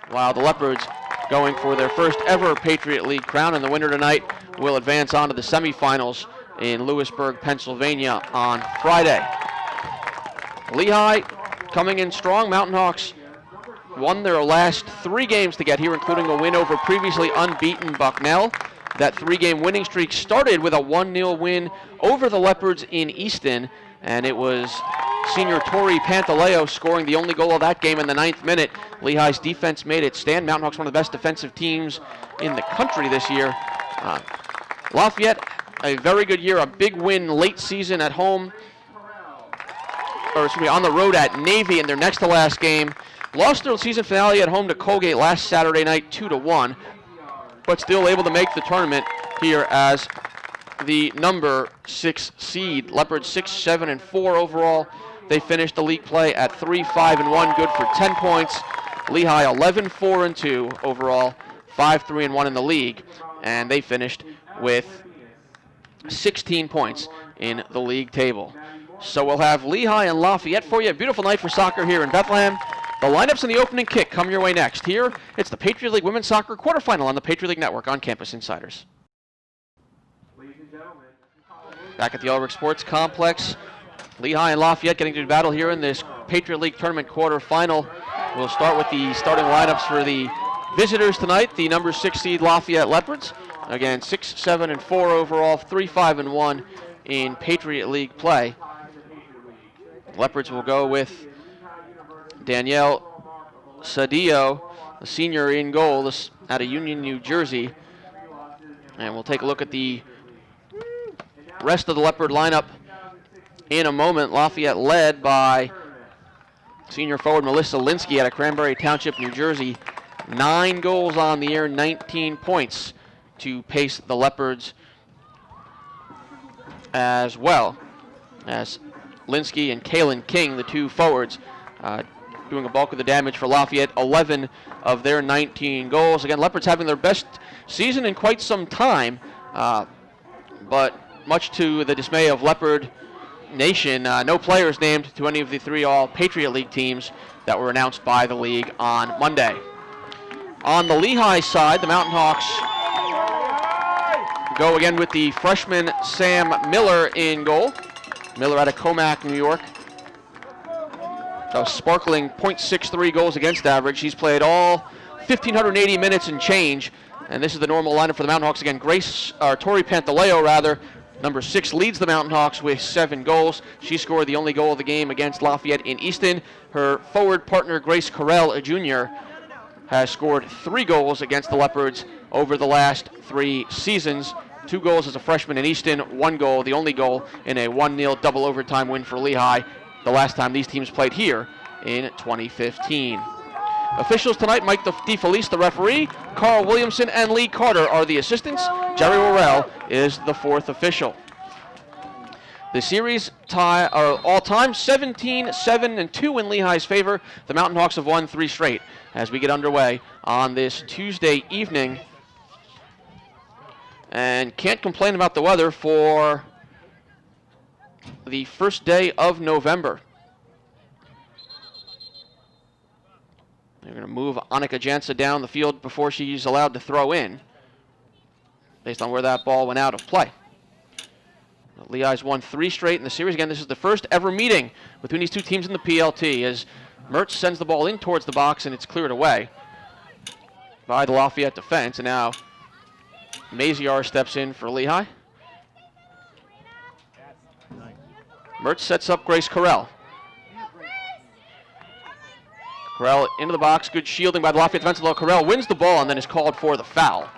while the Leopards going for their first ever Patriot League crown, and the winner tonight will advance on to the semifinals in Lewisburg, Pennsylvania on Friday. Lehigh coming in strong. Mountain Hawks won their last 3 games to get here, including a win over previously unbeaten Bucknell. That 3-game winning streak started with a 1-0 win over the Leopards in Easton, and it was senior Tori Pantaleo scoring the only goal of that game in the 9th minute. Lehigh's defense made it stand. Mountain Hawks, one of the best defensive teams in the country this year. Lafayette, a very good year, a big win late season at home, or excuse me, on the road at Navy in their next to last game. Lost their season finale at home to Colgate last Saturday night 2-1, but still able to make the tournament here as the number 6 seed. Leopards 6-7-4 overall. They finished the league play at 3-5-1, good for 10 points. Lehigh 11-4-2 overall, 5-3-1 in the league, and they finished with 16 points in the league table. So we'll have Lehigh and Lafayette for you. A beautiful night for soccer here in Bethlehem. The lineups and the opening kick come your way next. Here, it's the Patriot League Women's Soccer Quarterfinal on the Patriot League Network on Campus Insiders. Back at the Ulrich Sports Complex, Lehigh and Lafayette getting to battle here in this Patriot League Tournament quarterfinal. We'll start with the starting lineups for the visitors tonight. The number 6 seed Lafayette Leopards. Again, 6-7-4 overall, 3-5-1 in Patriot League play. Leopards will go with Danielle Sabino, the senior in goal, this out of Union, New Jersey. And we'll take a look at the rest of the Leopard lineup in a moment. Lafayette led by senior forward Melissa Linsky out of Cranberry Township, New Jersey. 9 goals on the year, 19 points to pace the Leopards, as well as Linsky and Kaylin King, the 2 forwards, doing a bulk of the damage for Lafayette. 11 of their 19 goals. Again, Leopards having their best season in quite some time, but much to the dismay of Leopard Nation, no players named to any of the 3 All-Patriot League teams that were announced by the league on Monday. On the Lehigh side, the Mountain Hawks go again with the freshman Sam Miller in goal. Miller out of Comac, New York. A sparkling .63 goals against average. He's played all 1,580 minutes and change, and this is the normal lineup for the Mountain Hawks. Again, Tori Pantaleo, number 6, leads the Mountain Hawks with 7 goals. She scored the only goal of the game against Lafayette in Easton. Her forward partner, Grace Carell, a junior, has scored 3 goals against the Leopards over the last 3 seasons. 2 goals as a freshman in Easton, 1 goal, the only goal in a 1-0 double overtime win for Lehigh the last time these teams played here in 2015. Officials tonight, Mike DeFelice, the referee, Carl Williamson and Lee Carter are the assistants. Jerry Worrell is the 4th official. The series tie are all-time 17-7-2 in Lehigh's favor. The Mountain Hawks have won 3 straight as we get underway on this Tuesday evening. And can't complain about the weather for the first day of November. They're going to move Annika Jansa down the field before she's allowed to throw in, based on where that ball went out of play. Lehigh's won 3 straight in the series. Again, this is the first ever meeting between these 2 teams in the PLT, as Mertz sends the ball in towards the box and it's cleared away by the Lafayette defense. And now Maziar steps in for Lehigh. Mertz sets up Grace Carell. Carell into the box, good shielding by the Lafayette defensive low. Carell wins the ball and then is called for the foul.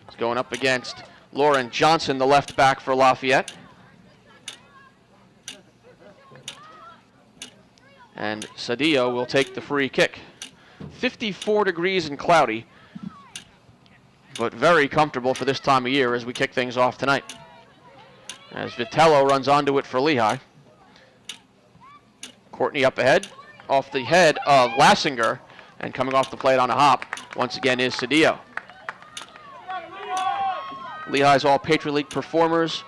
He's going up against Lauren Johnson, the left back for Lafayette. And Sabino will take the free kick. 54 degrees and cloudy, but very comfortable for this time of year as we kick things off tonight. As Vitello runs onto it for Lehigh. Courtney up ahead, off the head of Lassinger, and coming off the plate on a hop, once again, is Sabino. Lehigh's all Patriot League performers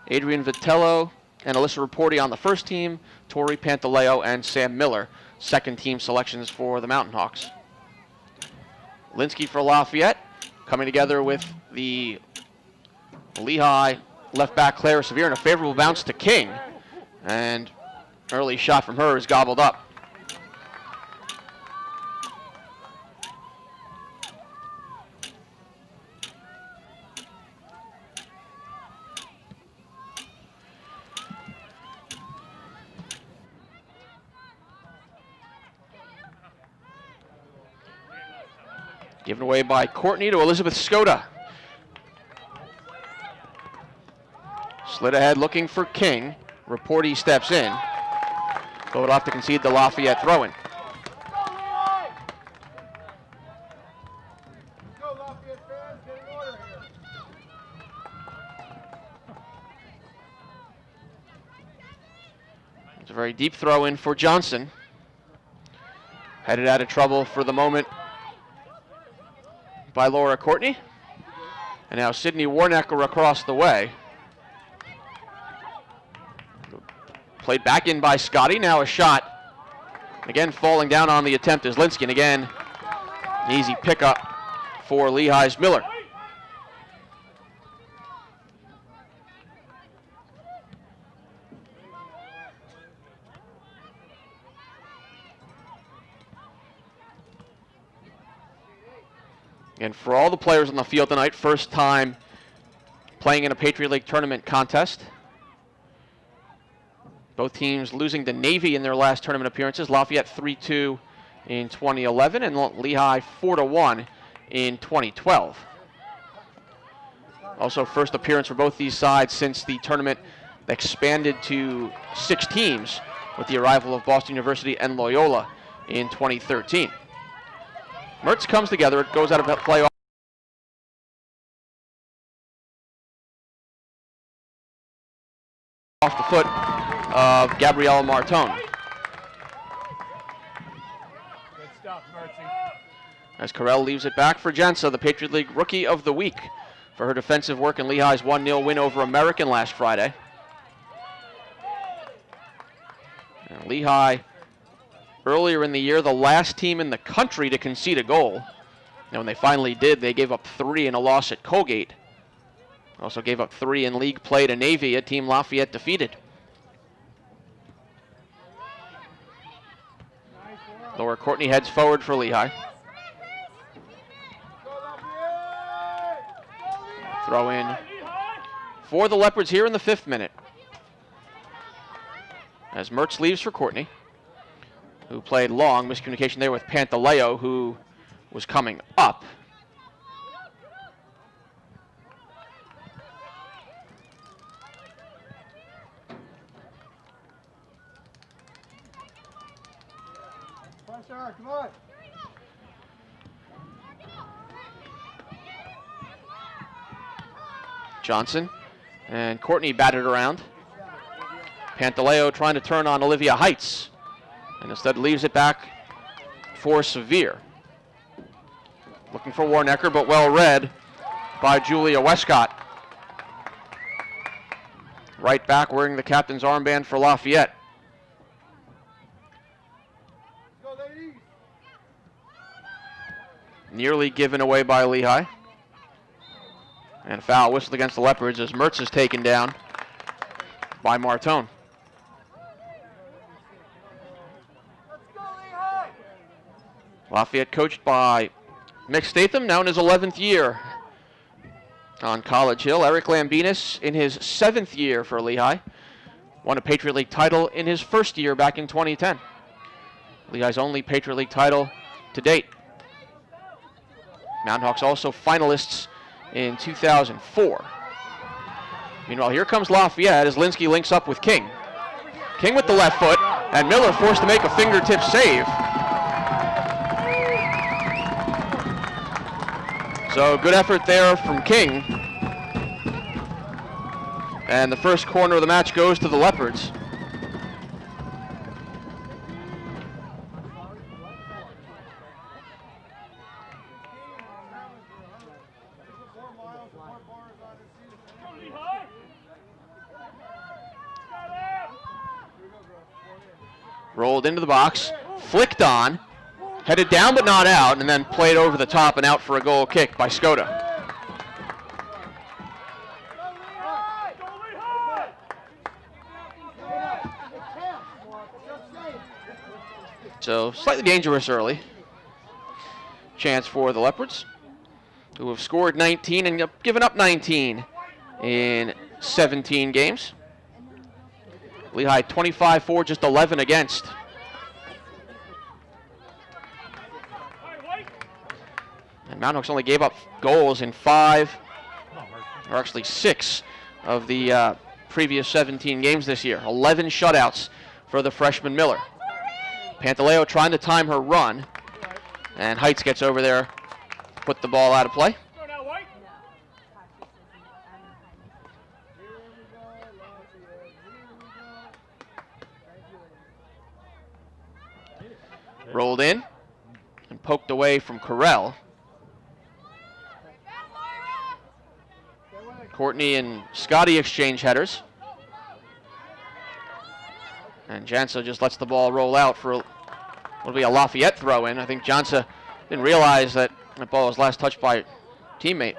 Adrian Vitello and Alyssa Raporti on the first team, Tori Pantaleo and Sam Miller, second team selections for the Mountain Hawks. Linsky for Lafayette, coming together with the Lehigh left back Claire Sevier, and a favorable bounce to King. And early shot from her is gobbled up. Given away by Courtney to Elizabeth Scotti. Slid ahead looking for King. Raporti steps in. But will have to concede the Lafayette throw-in. It's a very deep throw-in for Johnson. Headed out of trouble for the moment by Laura Courtney. And now Sydney Warnecker across the way. Played back in by Scotti. Now a shot. Again, falling down on the attempt is Linsky. And again, an easy pickup for Lehigh's Miller. And for all the players on the field tonight, first time playing in a Patriot League tournament contest. Both teams losing to Navy in their last tournament appearances. Lafayette 3-2 in 2011 and Lehigh 4-1 in 2012. Also first appearance for both these sides since the tournament expanded to 6 teams with the arrival of Boston University and Loyola in 2013. Mertz comes together, it goes out of play off the foot of Gabriella Martone. Good stuff, Mertzy. As Carell leaves it back for Jensa, the Patriot League Rookie of the Week, for her defensive work in Lehigh's 1-0 win over American last Friday. And Lehigh, earlier in the year, the last team in the country to concede a goal. And when they finally did, they gave up 3 in a loss at Colgate. Also gave up 3 in league play to Navy, a team Lafayette defeated. Laura Courtney heads forward for Lehigh. Throw in for the Leopards here in the 5th minute. As Mertz leaves for Courtney, who played long. Miscommunication there with Pantaleo, who was coming up. Pressure, come on. Johnson and Courtney batted around. Pantaleo trying to turn on Olivia Heights, and instead leaves it back for Sevier. Looking for Warnecker, but well read by Julia Westcott. Right back wearing the captain's armband for Lafayette. Go, ladies. Nearly given away by Lehigh. And a foul whistled against the Leopards as Mertz is taken down by Martone. Lafayette coached by Mick Statham, now in his 11th year on College Hill. Eric Lambinas in his 7th year for Lehigh. Won a Patriot League title in his first year back in 2010. Lehigh's only Patriot League title to date. Mountain Hawks also finalists in 2004. Meanwhile, here comes Lafayette as Linsky links up with King. King with the left foot, and Miller forced to make a fingertip save. So good effort there from King. And the first corner of the match goes to the Leopards. Rolled into the box, flicked on, headed down but not out, and then played over the top and out for a goal kick by Scotti. So slightly dangerous early. Chance for the Leopards, who have scored 19 and given up 19 in 17 games. Lehigh 25-4, just 11 against. And Mountain Hawks only gave up goals in 5, or actually 6, of the previous 17 games this year. 11 shutouts for the freshman Miller. Pantaleo trying to time her run, and Heights gets over there, put the ball out of play. Rolled in and poked away from Carell. Courtney and Scotti exchange headers. And Jansa just lets the ball roll out for what'll be a Lafayette throw in. I think Jansa didn't realize that the ball was last touched by a teammate.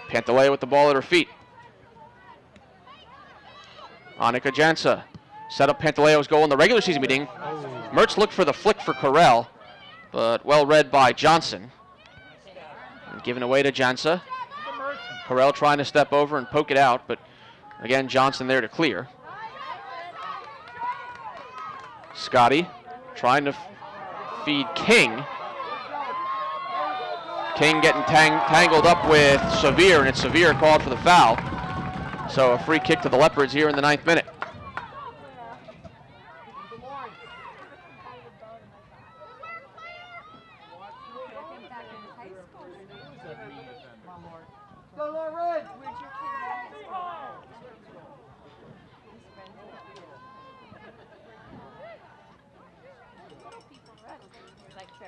Pantaleo with the ball at her feet. Annika Jansa set up Pantaleo's goal in the regular season meeting. Mertz looked for the flick for Carell, but well read by Johnson. And given away to Jansa. Carell trying to step over and poke it out, but again, Johnson there to clear. Scotti trying to feed King. King getting tangled up with Sevier, and it's Sevier called for the foul. So a free kick to the Leopards here in the 9th minute.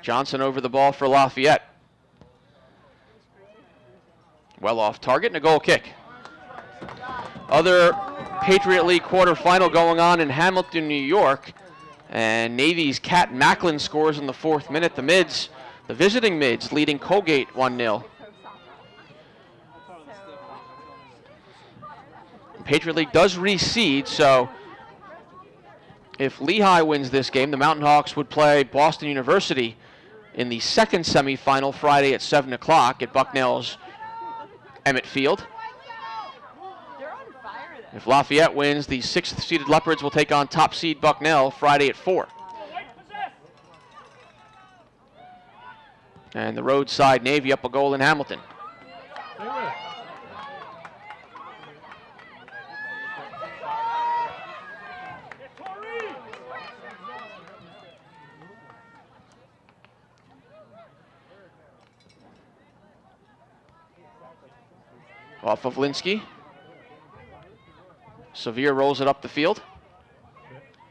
Johnson over the ball for Lafayette. Well off target and a goal kick. Other Patriot League quarterfinal going on in Hamilton, New York. And Navy's Kat Macklin scores in the 4th minute. The visiting Mids leading Colgate 1-0. Patriot League does reseed, so if Lehigh wins this game, the Mountain Hawks would play Boston University in the 2nd semifinal Friday at 7 o'clock at Bucknell's Emmett Field. If Lafayette wins, the 6th seeded Leopards will take on top seed Bucknell Friday at 4. And the roadside Navy up a goal in Hamilton. Off of Linsky. Sevier rolls it up the field.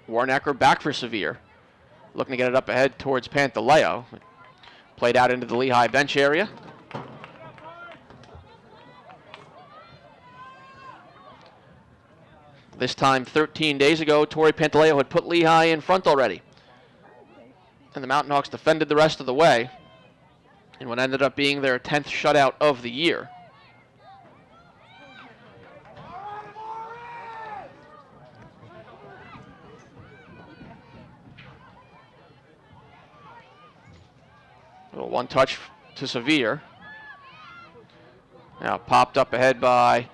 Warnacker back for Sevier. Looking to get it up ahead towards Pantaleo. Played out into the Lehigh bench area. This time 13 days ago, Tori Pantaleo had put Lehigh in front already. And the Mountain Hawks defended the rest of the way in what ended up being their 10th shutout of the year. Little one touch to Sevier. Now popped up ahead by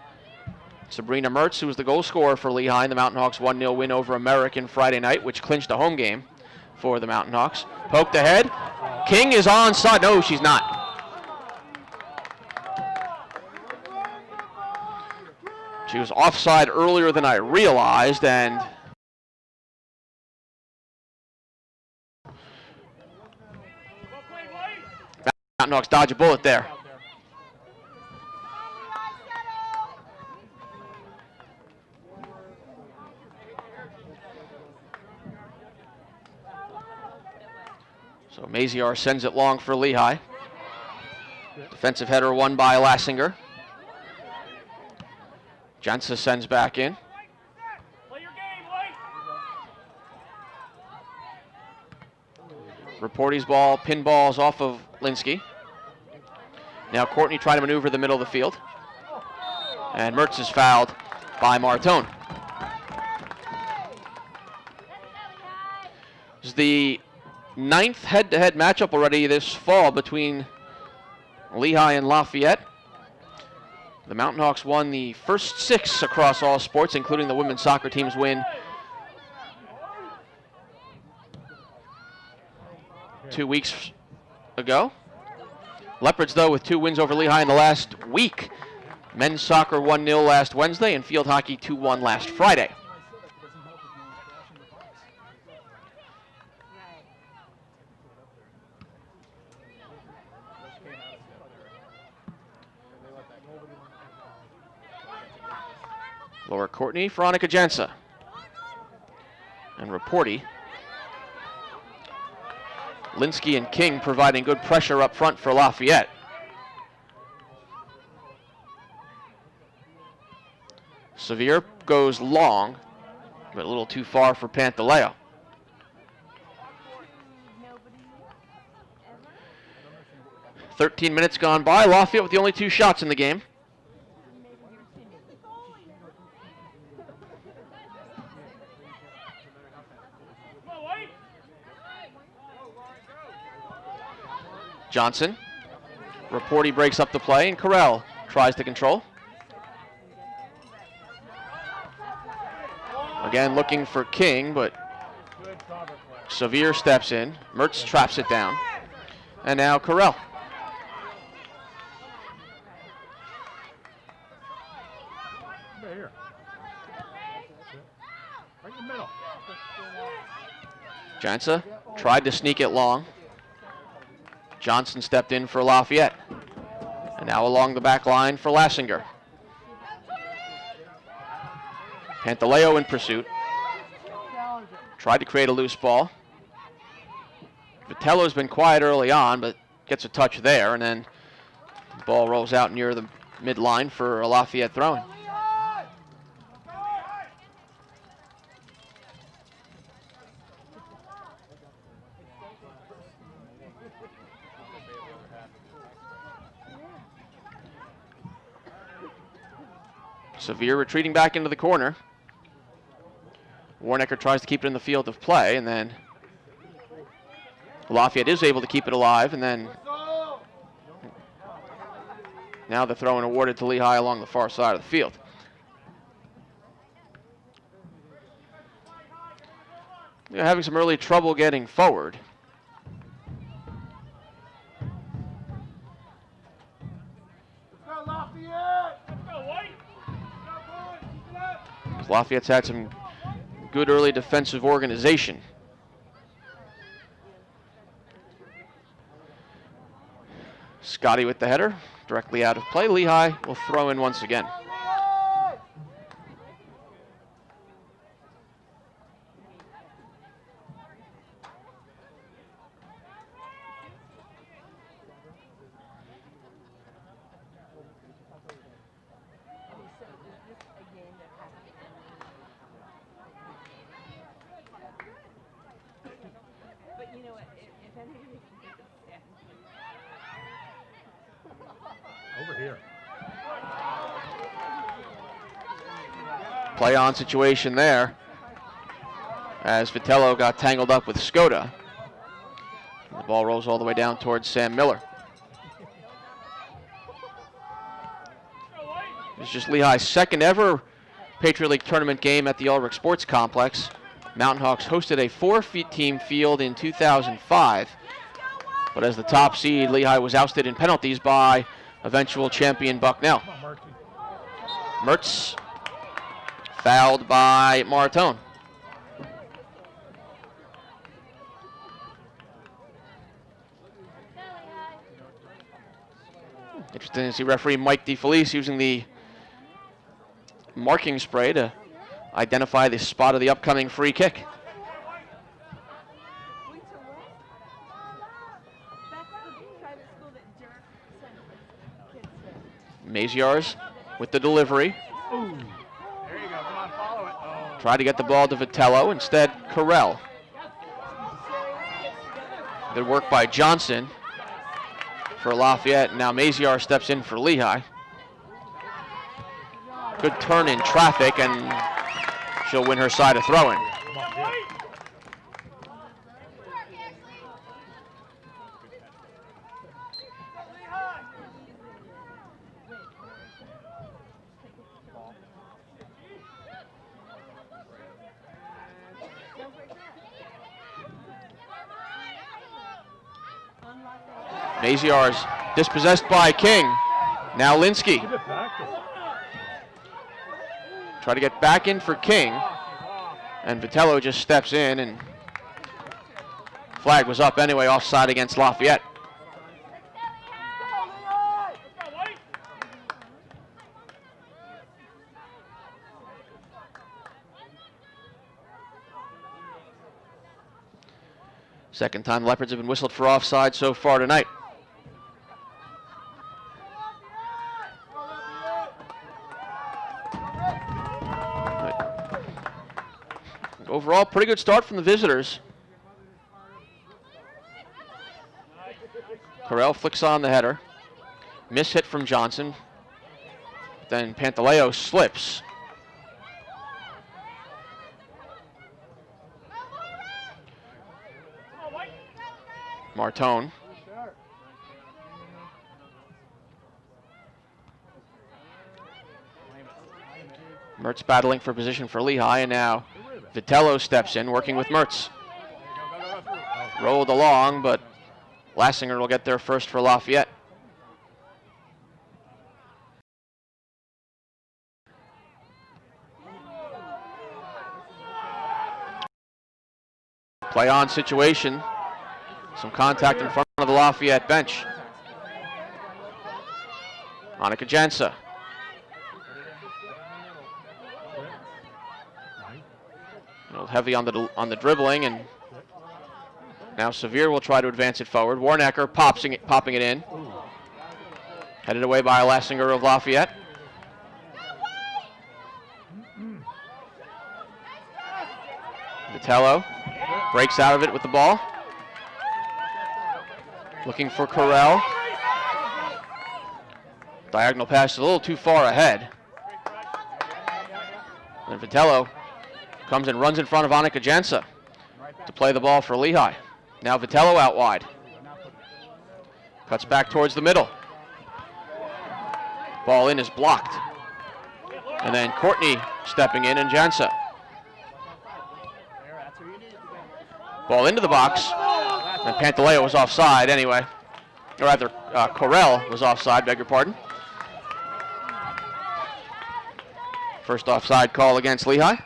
Sabrina Mertz, who was the goal scorer for Lehigh in the Mountain Hawks 1-0 win over American Friday night, which clinched a home game for the Mountain Hawks. Poked ahead. King is onside. No, she's not. She was offside earlier than I realized, and Mountain Hawks dodge a bullet there. So Maziar sends it long for Lehigh. Defensive header won by Lassinger. Jensa sends back in. Reporty's ball pinballs off of Linsky. Now Courtney trying to maneuver the middle of the field. And Mertz is fouled by Martone. This is the 9th head-to-head matchup already this fall between Lehigh and Lafayette. The Mountain Hawks won the first 6 across all sports, including the women's soccer team's win 2 weeks ago. Leopards, though, with 2 wins over Lehigh in the last week. Men's soccer 1-0 last Wednesday and field hockey 2-1 last Friday. Laura Courtney, Veronica Jensa. And Reporty. Linsky and King providing good pressure up front for Lafayette. Sevier goes long, but a little too far for Pantaleo. "13 minutes gone by. Lafayette with the only 2 shots in the game. Johnson. Reporty breaks up the play, and Carell tries to control. Again, looking for King, but Sevier steps in. Mertz traps it down. And now Carell. Jansa tried to sneak it long. Johnson stepped in for Lafayette. And now along the back line for Lassinger. Pantaleo in pursuit. Tried to create a loose ball. Vitello's been quiet early on, but gets a touch there, and then the ball rolls out near the midline for a Lafayette throw-in. Sevier retreating back into the corner. Warnecker tries to keep it in the field of play, and then Lafayette is able to keep it alive, and then now the throw-in awarded to Lehigh along the far side of the field. They're having some early trouble getting forward. Lafayette's had some good early defensive organization. Scotti with the header, directly out of play. Lehigh will throw in once again. Over here. Play on situation there as Vitello got tangled up with Scotti. The ball rolls all the way down towards Sam Miller. It's just Lehigh's second ever Patriot League tournament game at the Ulrich Sports Complex. Mountain Hawks hosted a 4-team field in 2005, but as the top seed, Lehigh was ousted in penalties by eventual champion Bucknell. Mertz fouled by Martone. Interesting to see referee Mike DeFelice using the marking spray to identify the spot of the upcoming free kick. Maziar's with the delivery. There you go. Come on, follow it. Oh. Tried to get the ball to Vitello. Instead, Carell. Good work by Johnson for Lafayette. And now Maziar steps in for Lehigh. Good turn in traffic, and she'll win her side of throwing. Maziar's dispossessed by King. Now Linsky. Try to get back in for King. And Vitello just steps in, and flag was up anyway, offside against Lafayette. Second time Leopards have been whistled for offside so far tonight. Overall, pretty good start from the visitors. Carell flicks on the header. Miss hit from Johnson. Then Pantaleo slips. Martone. Mertz battling for position for Lehigh, and now Vitello steps in, working with Mertz. Rolled along, but Lassinger will get there first for Lafayette. Play on situation. Some contact in front of the Lafayette bench. Annika Jansa. A little heavy on the dribbling, and now Sevier will try to advance it forward. Warnecker popping it in. Headed away by Lassinger of Lafayette. Vitello breaks out of it with the ball. Looking for Carell. Diagonal pass a little too far ahead. And Vitello comes and runs in front of Annika Jansa to play the ball for Lehigh. Now Vitello out wide. Cuts back towards the middle. Ball in is blocked. And then Courtney stepping in, and Jansa. Ball into the box. And Pantaleo was offside anyway. Or rather, Carell was offside, beg your pardon. First offside call against Lehigh.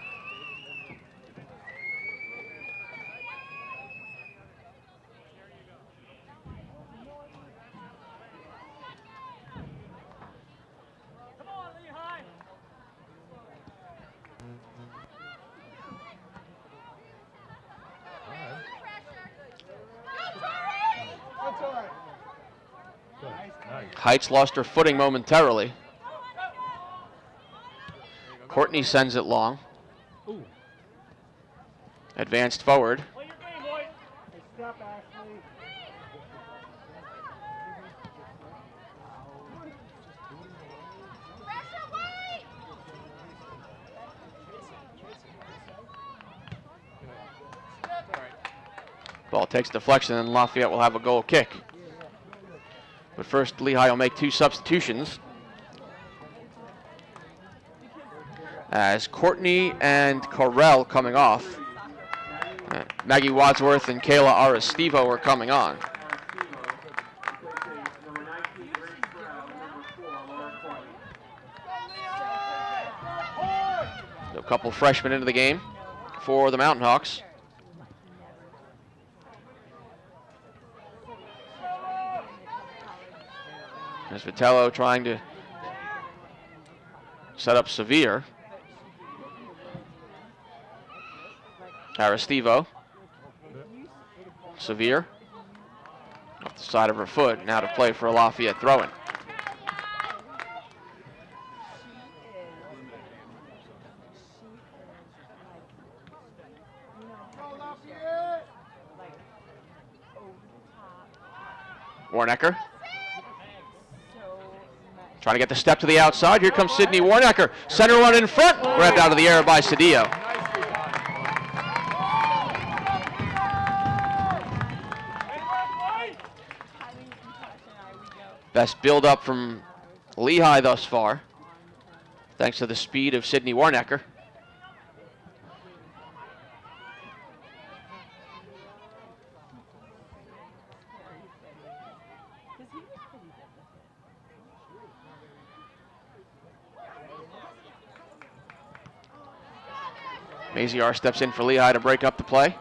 Heights lost her footing momentarily. Courtney sends it long. Advanced forward. Ball takes deflection, and Lafayette will have a goal kick. But first, Lehigh will make two substitutions, as Courtney and Carell coming off. Maggie Wadsworth and Kayla Aristivo are coming on. A couple freshmen into the game for the Mountain Hawks. As Vitello trying to set up Sevier. Aristivo. Sevier. Off the side of her foot. Now to play for a Lafayette throw-in. Warnecker trying to get the step to the outside. Here comes Sydney Warnecker. Center one in front. Grabbed out of the air by Sabino. Best build-up from Lehigh thus far, thanks to the speed of Sydney Warnecker. Maziar steps in for Lehigh to break up the play.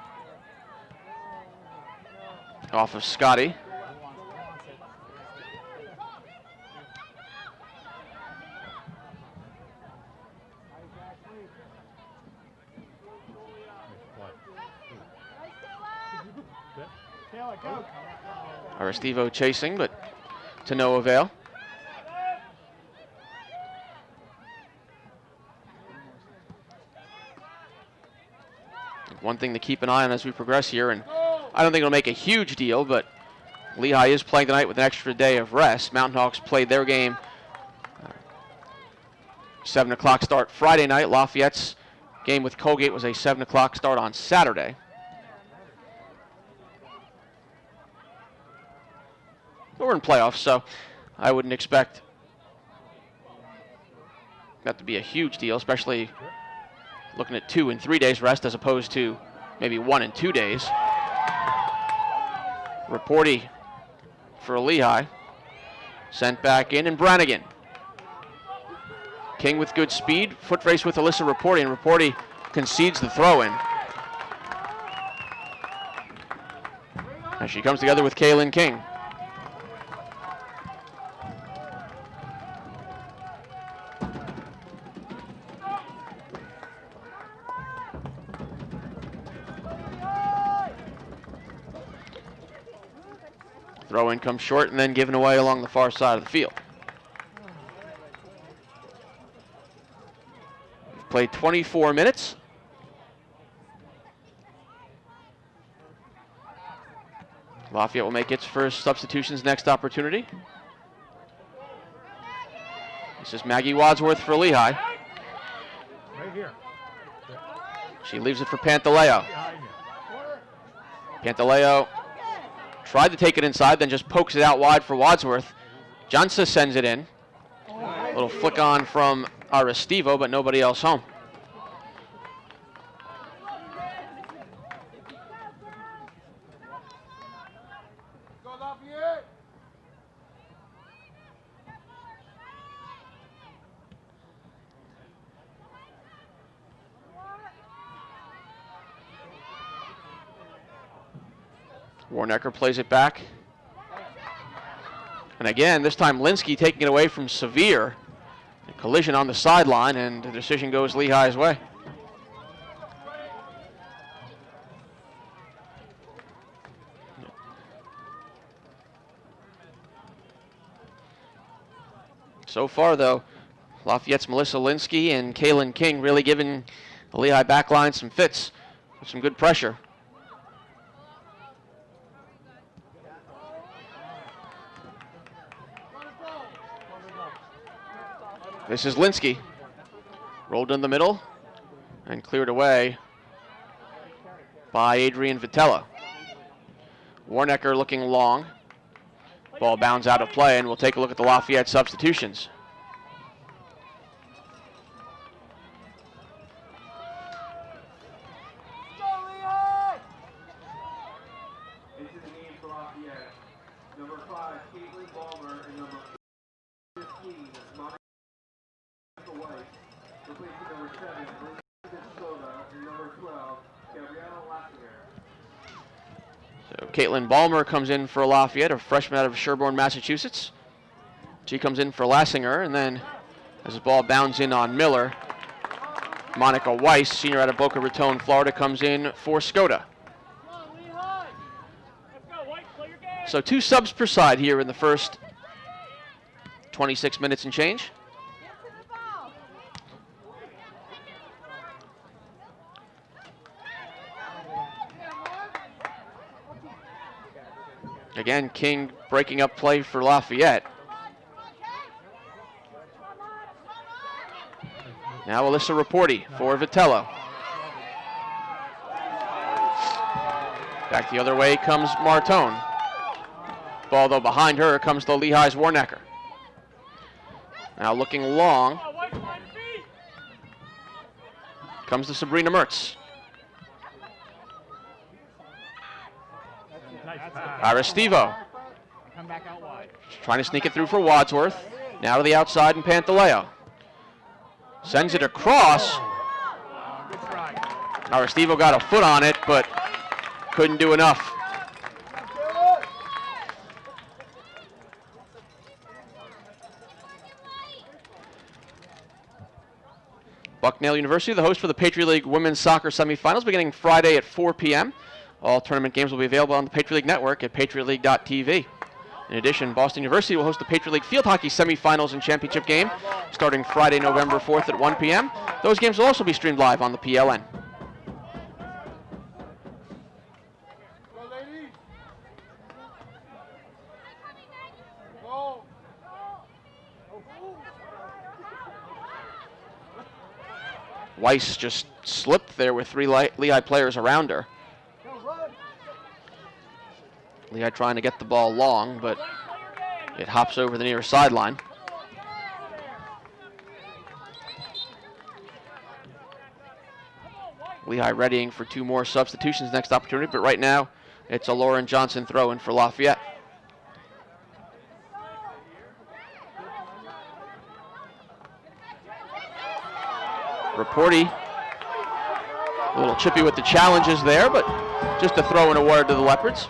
Off of Scotti. Aristivo chasing, but to no avail. One thing to keep an eye on as we progress here, and I don't think it'll make a huge deal, but Lehigh is playing tonight with an extra day of rest. Mountain Hawks played their game 7 o'clock start Friday night. Lafayette's game with Colgate was a 7 o'clock start on Saturday. But we're in playoffs, so I wouldn't expect that to be a huge deal, especially looking at 2 and 3 days rest as opposed to maybe 1 and 2 days. Reporty for Lehigh. Sent back in, and Brannigan. King with good speed. Foot race with Alyssa Reporty, and Reporty concedes the throw-in. As she comes together with Kaylin King. Throw-in comes short and then given away along the far side of the field. We've played 24 minutes. Lafayette will make its first substitutions next opportunity. This is Maggie Wadsworth for Lehigh. Right here. She leaves it for Pantaleo. Pantaleo tried to take it inside, then just pokes it out wide for Wadsworth. Jansa sends it in. A little flick on from Aristivo, but nobody else home. Warnecker plays it back. And again, this time Linsky taking it away from Sevier. A collision on the sideline, and the decision goes Lehigh's way. So far, though, Lafayette's Melissa Linsky and Kaylin King really giving the Lehigh backline some fits with some good pressure. This is Linsky. Rolled in the middle and cleared away by Adrian Vitella. Warnecker looking long. Ball bounds out of play, and we'll take a look at the Lafayette substitutions. Number 5, Caitlin Balmer, and number 15, Monica White. Replacing number 7, Brenda Soda, and number 12, Gabriella Lassinger. So Caitlin Balmer comes in for Lafayette, a freshman out of Sherborne, Massachusetts. She comes in for Lassinger, and then as the ball bounds in on Miller, Monica Weiss, senior out of Boca Raton, Florida, comes in for Scotta. So 2 subs per side here in the first 26 minutes and change. Again, King breaking up play for Lafayette. Now Alyssa Raporti for Vitello. Back the other way comes Martone. Ball, though, behind her comes the Lehigh's Warnecker. Now looking long comes the Sabrina Mertz. Aristivo trying to sneak it through for Wadsworth. Now to the outside and Pantaleo. Sends it across. Aristivo got a foot on it, but couldn't do enough. Bucknell University, the host for the Patriot League Women's Soccer Semifinals, beginning Friday at 4 p.m. All tournament games will be available on the Patriot League Network at patriotleague.tv. In addition, Boston University will host the Patriot League Field Hockey Semifinals and Championship game starting Friday, November 4th at 1 p.m. Those games will also be streamed live on the PLN. Weiss just slipped there with three Lehigh players around her. Lehigh trying to get the ball long, but it hops over the near sideline. Lehigh readying for two more substitutions next opportunity, but right now it's a Lauren Johnson throw-in for Lafayette. Raporti, a little chippy with the challenges there, but just a throw and award to the Leopards.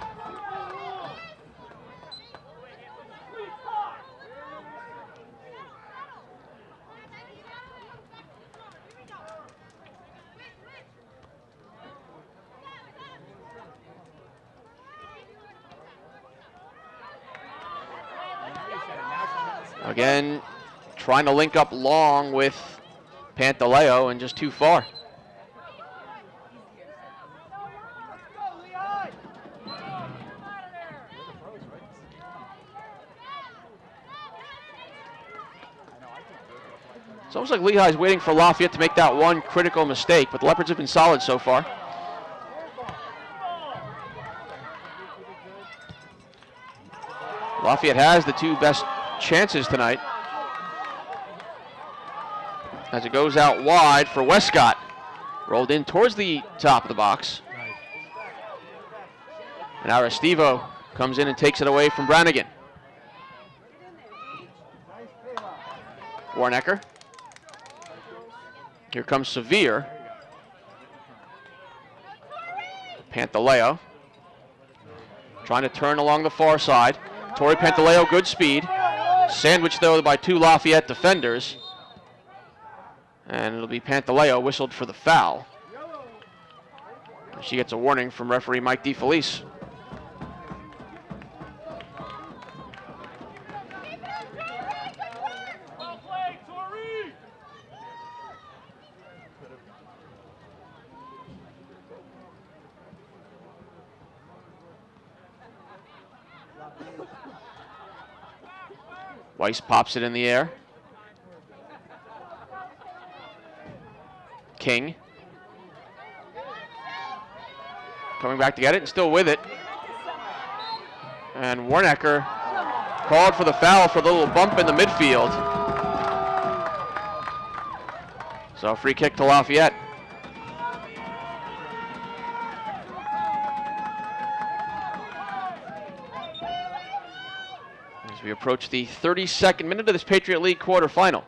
Again, trying to link up long with Pantaleo and just too far. It's almost like Lehigh's waiting for Lafayette to make that one critical mistake, but the Leopards have been solid so far. Lafayette has the two best chances tonight, as it goes out wide for Westcott. Rolled in towards the top of the box. And Aristivo comes in and takes it away from Brannigan. Warnecker. Here comes Sevier. Pantaleo trying to turn along the far side. Tori Pantaleo, good speed. Sandwiched, though, by two Lafayette defenders. And it'll be Pantaleo whistled for the foul. She gets a warning from referee Mike DeFelice. Weiss pops it in the air. King coming back to get it and still with it. And Warnecker called for the foul for the little bump in the midfield. So a free kick to Lafayette. As we approach the 32nd minute of this Patriot League quarterfinal.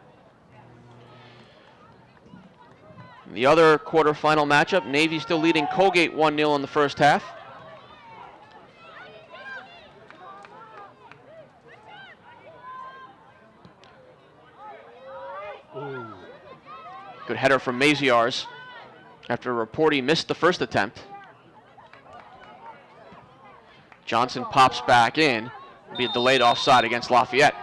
The other quarterfinal matchup, Navy still leading Colgate 1-0 in the first half. Ooh. Good header from Maziarz after Raporti missed the first attempt. Johnson pops back in. It'll be a delayed offside against Lafayette.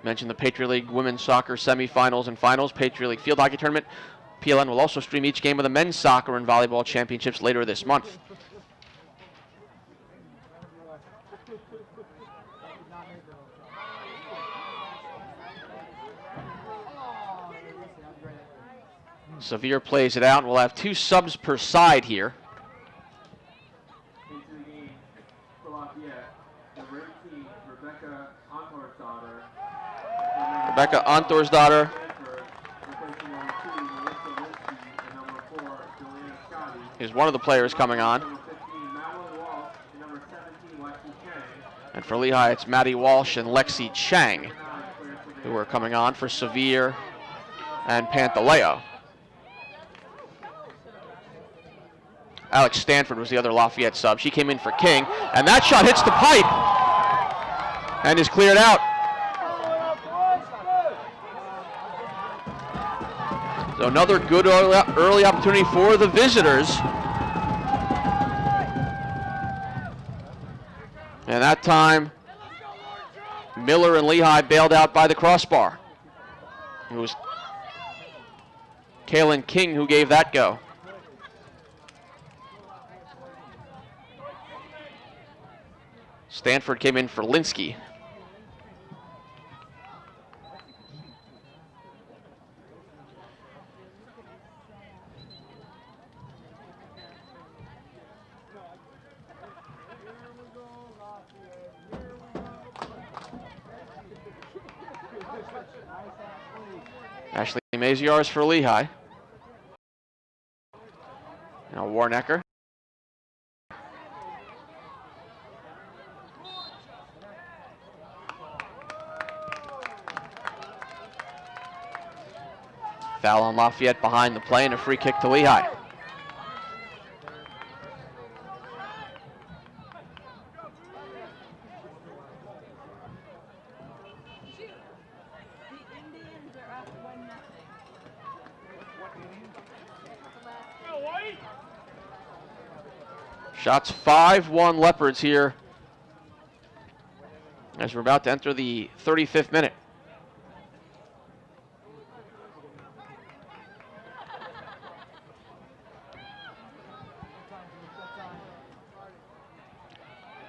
Mentioned the Patriot League women's soccer semifinals and finals, Patriot League field hockey tournament. PLN will also stream each game of the men's soccer and volleyball championships later this month. Sevier plays it out, and we'll have 2 subs per side here. Into the game for Lafayette, number 18, Rebecca Antorsdottir. Rebecca Antorsdottir Replacing number 2, Melissa Linsky, and number 4, Joanna Scotti. is one of the players coming on. Number 15, Madeline Walsh, and number 17, Lexi Chang. And for Lehigh, it's Maddie Walsh and Lexi Chang who are coming on for Sevier and Pantaleo. Alex Stanford was the other Lafayette sub. She came in for King, and that shot hits the pipe and is cleared out. So another good early opportunity for the visitors. And that time, Miller and Lehigh bailed out by the crossbar. It was Kaylin King who gave that go. Stanford came in for Linsky. Ashley Maziarz for Lehigh. Now Warnecker. Foul on Lafayette behind the play and a free kick to Lehigh. Shots 5-1 Leopards here as we're about to enter the 35th minute.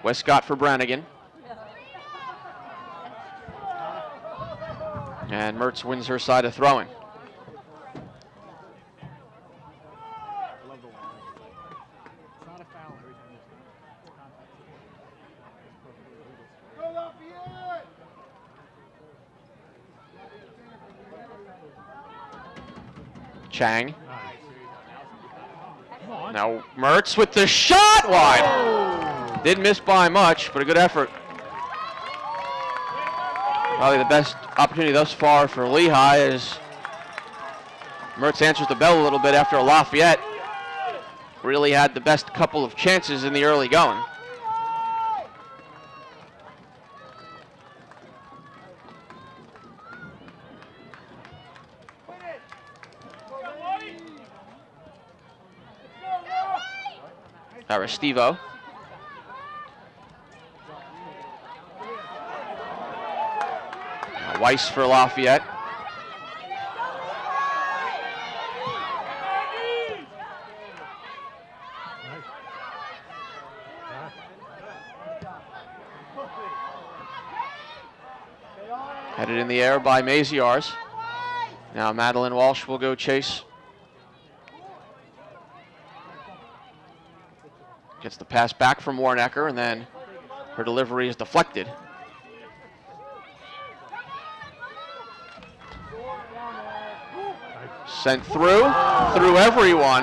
Westcott for Brannigan. And Mertz wins her side of throwing. Chang. Now Mertz with the shot wide. Didn't miss by much, but a good effort. Probably the best opportunity thus far for Lehigh as Mertz answers the bell a little bit after Lafayette really had the best couple of chances in the early going. Aristivo. Weiss for Lafayette. Headed in the air by Maziarz. Now Madeline Walsh will go chase. Gets the pass back from Warnecker, and then her delivery is deflected. Sent through everyone.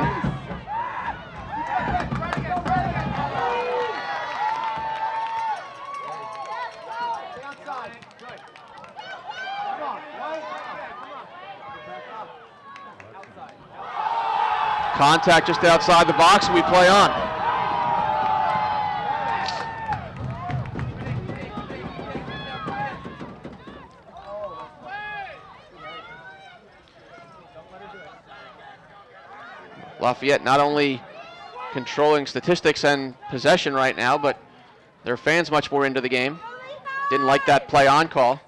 Contact just outside the box, and we play on. Lafayette not only controlling statistics and possession right now, but their fans much more into the game. Didn't like that play on call.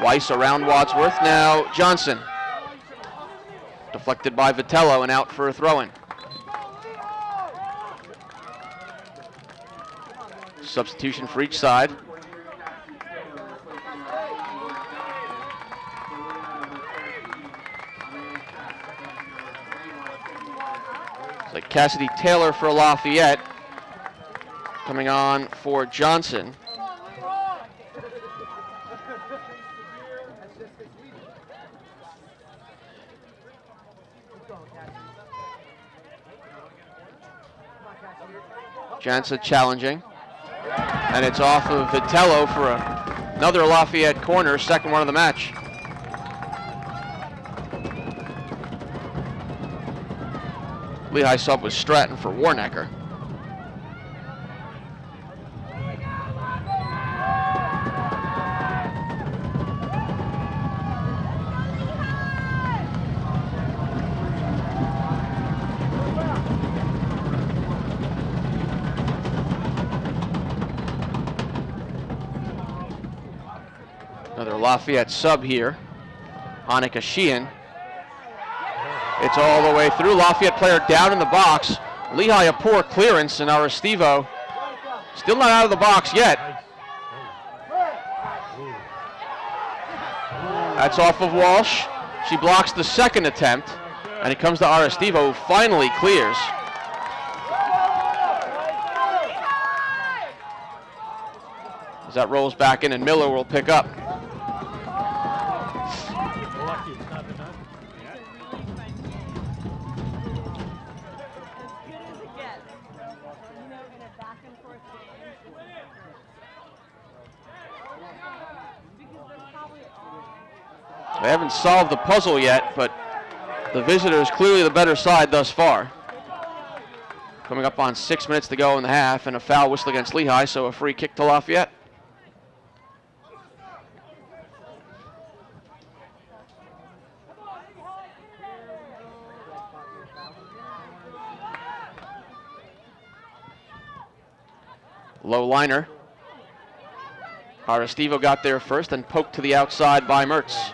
Weiss around Wadsworth. Now Johnson. Deflected by Vitello and out for a throw-in. Substitution for each side. It's like Cassidy Taylor for Lafayette. Coming on for Johnson. Johnson challenging. And it's off of Vitello for another Lafayette corner, second one of the match. Lehigh sub was Stratton for Warnecker. Another Lafayette sub here, Annika Sheehan. It's all the way through. Lafayette player down in the box. Lehigh a poor clearance, and Aristivo still not out of the box yet. That's off of Walsh. She blocks the second attempt, and it comes to Aristivo, who finally clears. As that rolls back in, and Miller will pick up. They haven't solved the puzzle yet, but the visitor is clearly the better side thus far. Coming up on 6 minutes to go in the half, and a foul whistle against Lehigh, so a free kick to Lafayette. Low liner. Aristivo got there first and poked to the outside by Mertz.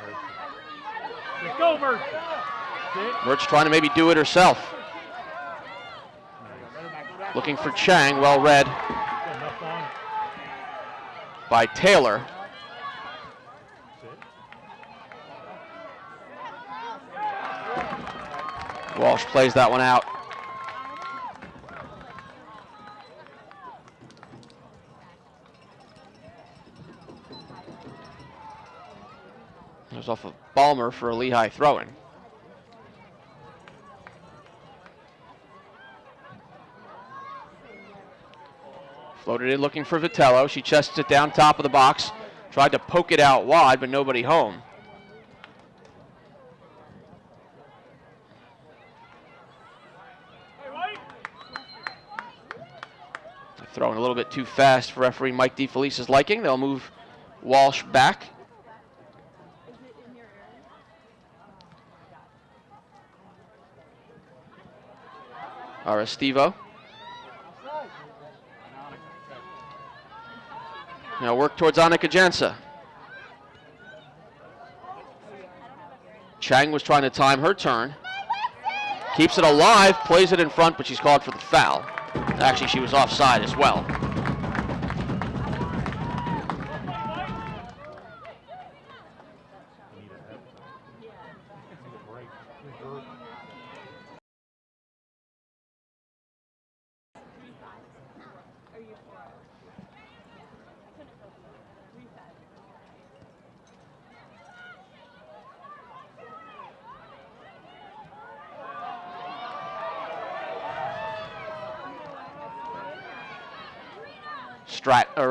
Let's go, Mertz. Mertz trying to maybe do it herself. Looking for Chang, well read by Taylor. Walsh plays that one out. It was off of Balmer for a Lehigh throw-in. Floated in looking for Vitello. She chests it down top of the box. Tried to poke it out wide, but nobody home. Throwing a little bit too fast for referee Mike DeFelice's liking. They'll move Walsh back. Aristivo. Now work towards Annika Jansa. Chang was trying to time her turn. Keeps it alive, plays it in front, but she's called for the foul. Actually, she was offside as well.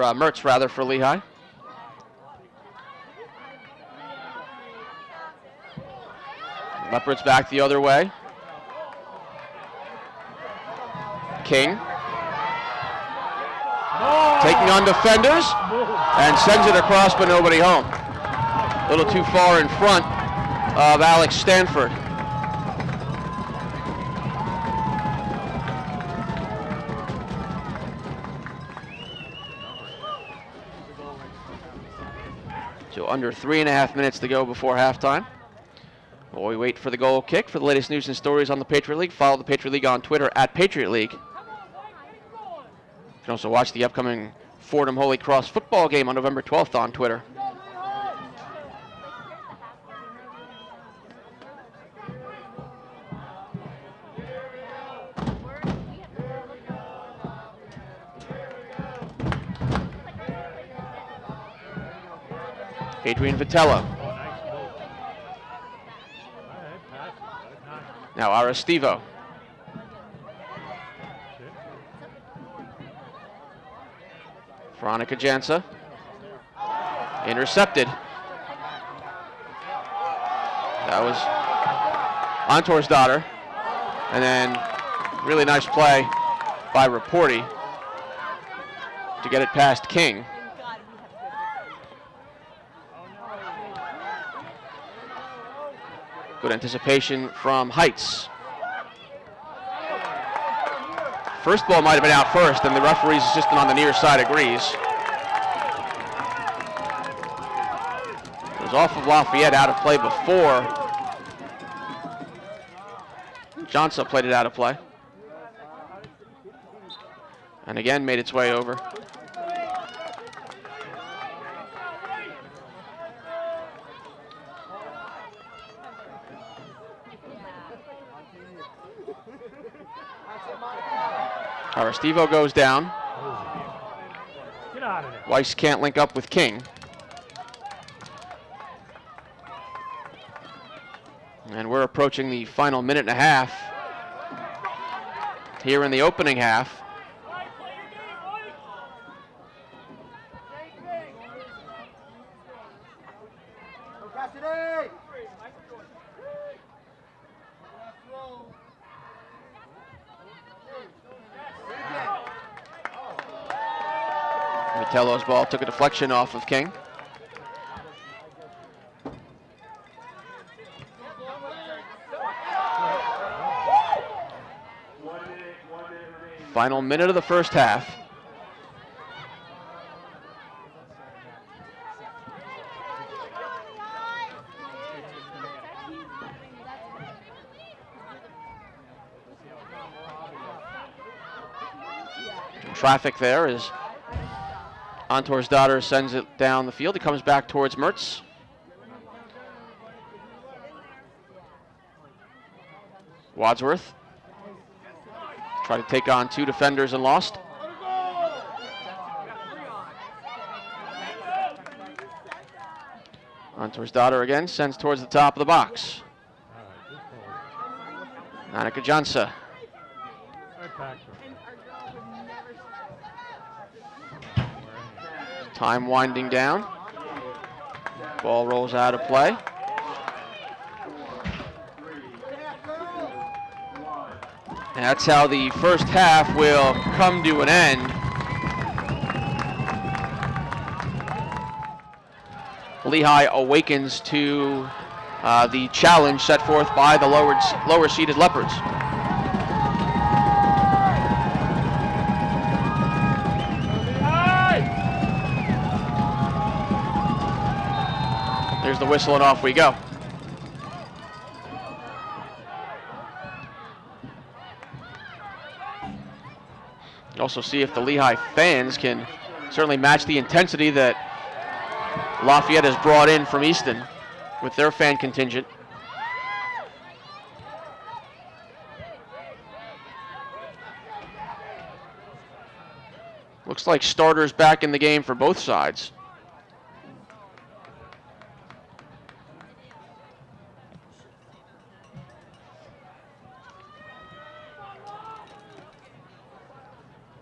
Mertz rather for Lehigh. Leopards back the other way. King. Taking on defenders and sends it across, but nobody home. A little too far in front of Alex Stanford. So under 3.5 minutes to go before halftime. While we wait for the goal kick, for the latest news and stories on the Patriot League, follow the Patriot League on Twitter at Patriot League. You can also watch the upcoming Fordham Holy Cross football game on November 12th on Twitter. Adrian Vitello. Now Aristivo. Veronica Jansa. Intercepted. That was Antor's daughter. And then really nice play by Raporti to get it past King. Good anticipation from Heights. First ball might have been out first, and the referee's assistant on the near side agrees. It was off of Lafayette, out of play before. Johnson played it out of play. And again made its way over. Aristivo goes down. Get out of there. Weiss can't link up with King. And we're approaching the final minute and a half here in the opening half. Vitello's ball took a deflection off of King. Final minute of the first half. Traffic there as Antor's daughter sends it down the field. He comes back towards Mertz. Wadsworth tried to take on two defenders and lost. Antor's daughter again sends towards the top of the box. Annika Jansa. Time winding down. Ball rolls out of play. And that's how the first half will come to an end. Lehigh awakens to the challenge set forth by the lower seeded Leopards. There's the whistle and off we go. Also see if the Lehigh fans can certainly match the intensity that Lafayette has brought in from Easton with their fan contingent. Looks like starters back in the game for both sides.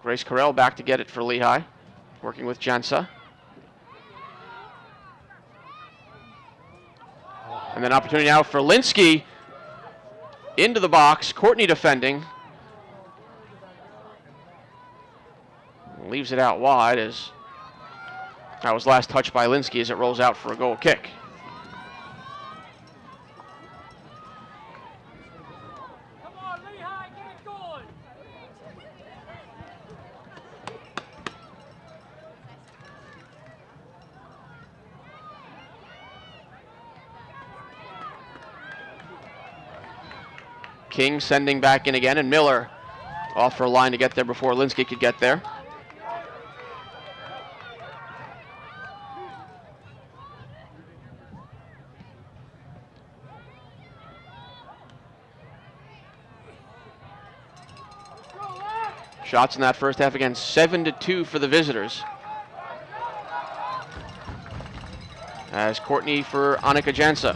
Grace Carell back to get it for Lehigh, working with Jansa. And then opportunity now for Linsky into the box. Courtney defending. Leaves it out wide as that was last touched by Linsky as it rolls out for a goal kick. King sending back in again, and Miller off for a line to get there before Linsky could get there. Shots in that first half again, 7-2 for the visitors. As Courtney for Annika Jansa.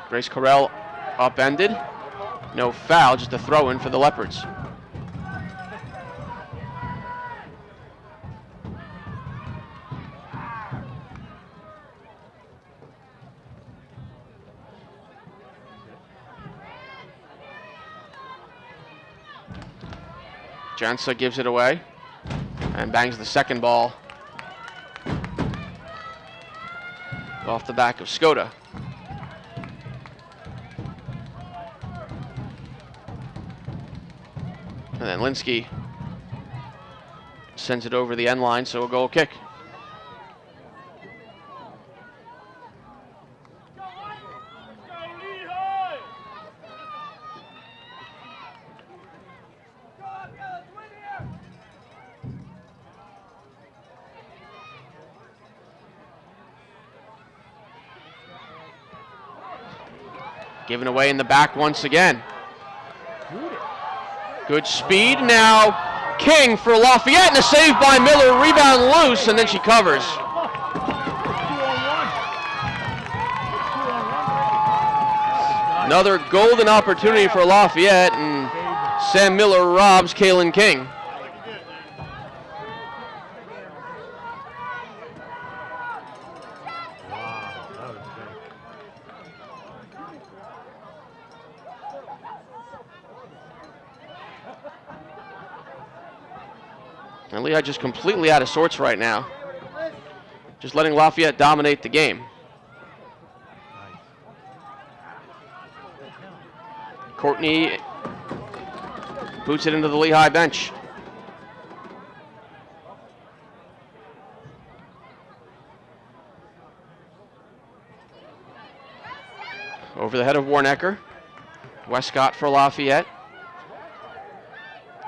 Grace Carell upended. No foul, just a throw-in for the Leopards. Jansa gives it away and bangs the second ball off the back of Scotti. And then Linsky sends it over the end line, so a goal kick. Given away in the back once again. Good speed now. King for Lafayette, and a save by Miller. Rebound loose, and then she covers. Another golden opportunity for Lafayette, and Sam Miller robs Kaylin King. And Lehigh just completely out of sorts right now. Just letting Lafayette dominate the game. Courtney boots it into the Lehigh bench. Over the head of Warnecker. Westcott for Lafayette.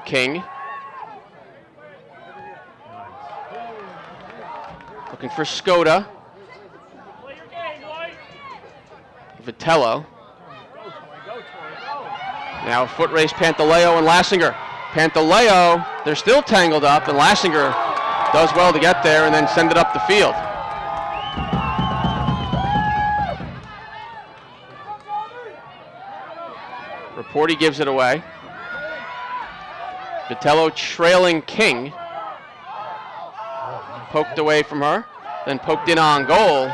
King. Looking for Scotti. Vitello. Now foot race Pantaleo and Lassinger. Pantaleo, they're still tangled up, and Lassinger does well to get there and then send it up the field. Raporti gives it away. Vitello trailing King. Poked away from her, then poked in on goal.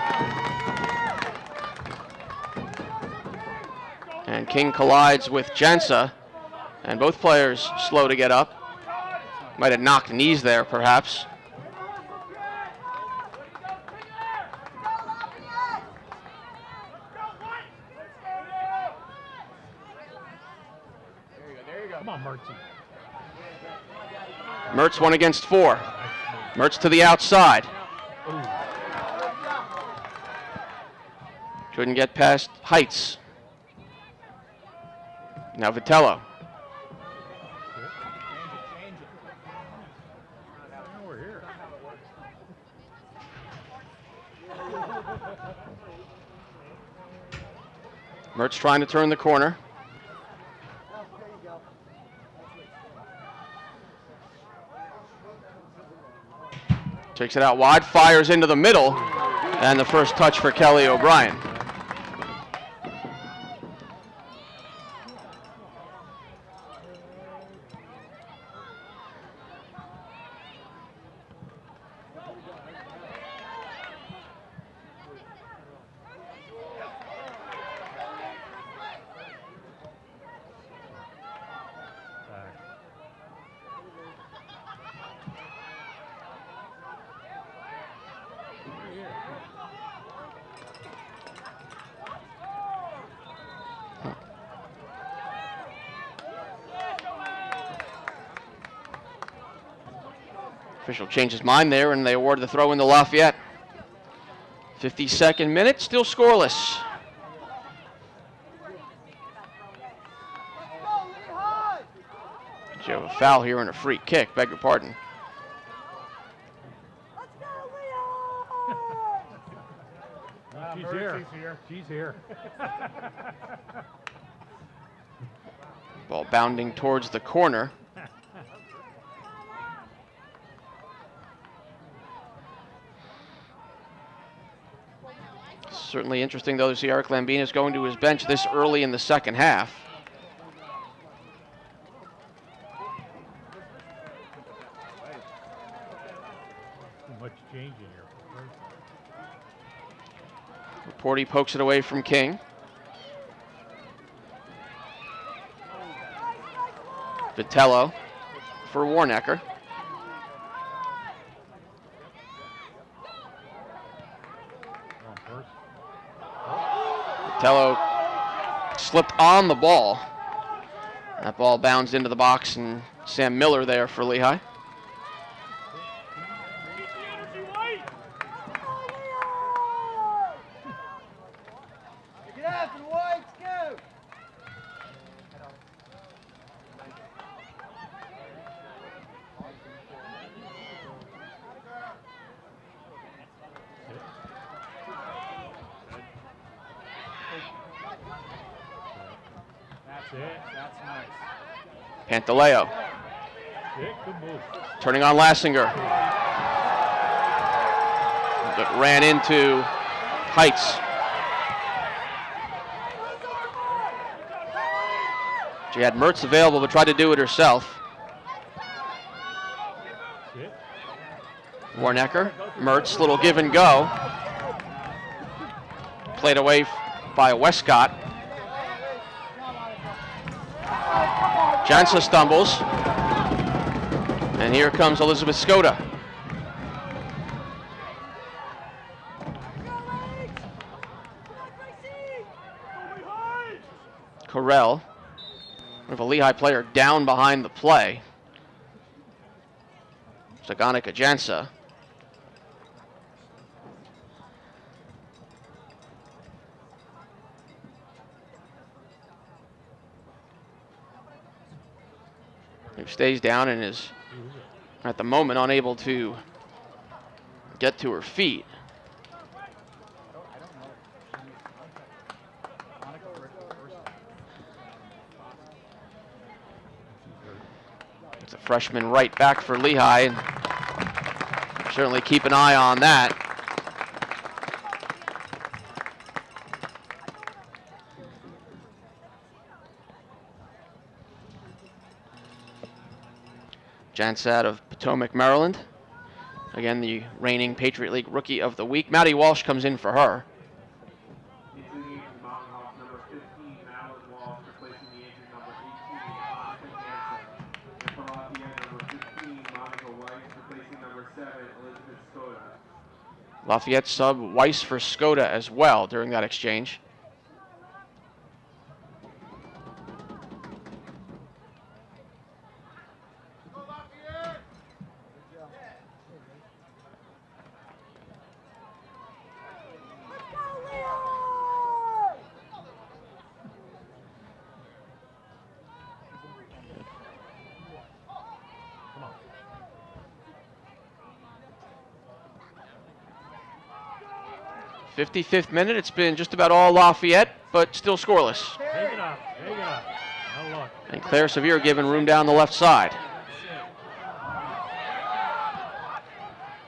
And King collides with Jansa, and both players slow to get up. Might have knocked knees there, perhaps. Come on, Mertz. Mertz 1 against 4. Mertz to the outside. Couldn't get past Heights. Now Vitello. Mertz trying to turn the corner. Takes it out wide, fires into the middle, and the first touch for Kelly O'Brien. Official changed his mind there, and they award the throw in to Lafayette. 52nd minute, still scoreless. You have a foul here and a free kick, beg your pardon. She's here. She's here. Ball bounding towards the corner. Certainly interesting, though, to see Eric Lambinas going to his bench this early in the second half. Much change in here. Porty pokes it away from King. Vitello for Warnecker. Vitello slipped on the ball. That ball bounced into the box, and Sam Miller there for Lehigh. Pantaleo. Turning on Lassinger. But ran into Heights. She had Mertz available, but tried to do it herself. Warnecker, Mertz, little give and go. Played away by Westcott. Jansa stumbles. And here comes Elizabeth Scotti. Correll, with a Lehigh player down behind the play. Zaganica Jansa. Who stays down and is, at the moment, unable to get to her feet. It's a freshman right back for Lehigh, and certainly keep an eye on that. Jansa out of Potomac, Maryland. Again, the reigning Patriot League Rookie of the Week. Maddie Walsh comes in for her. Lafayette sub Weiss for Scotti as well during that exchange. The 55th minute, it's been just about all Lafayette, but still scoreless. Take it up, no luck. And Claire Sevier given room down the left side.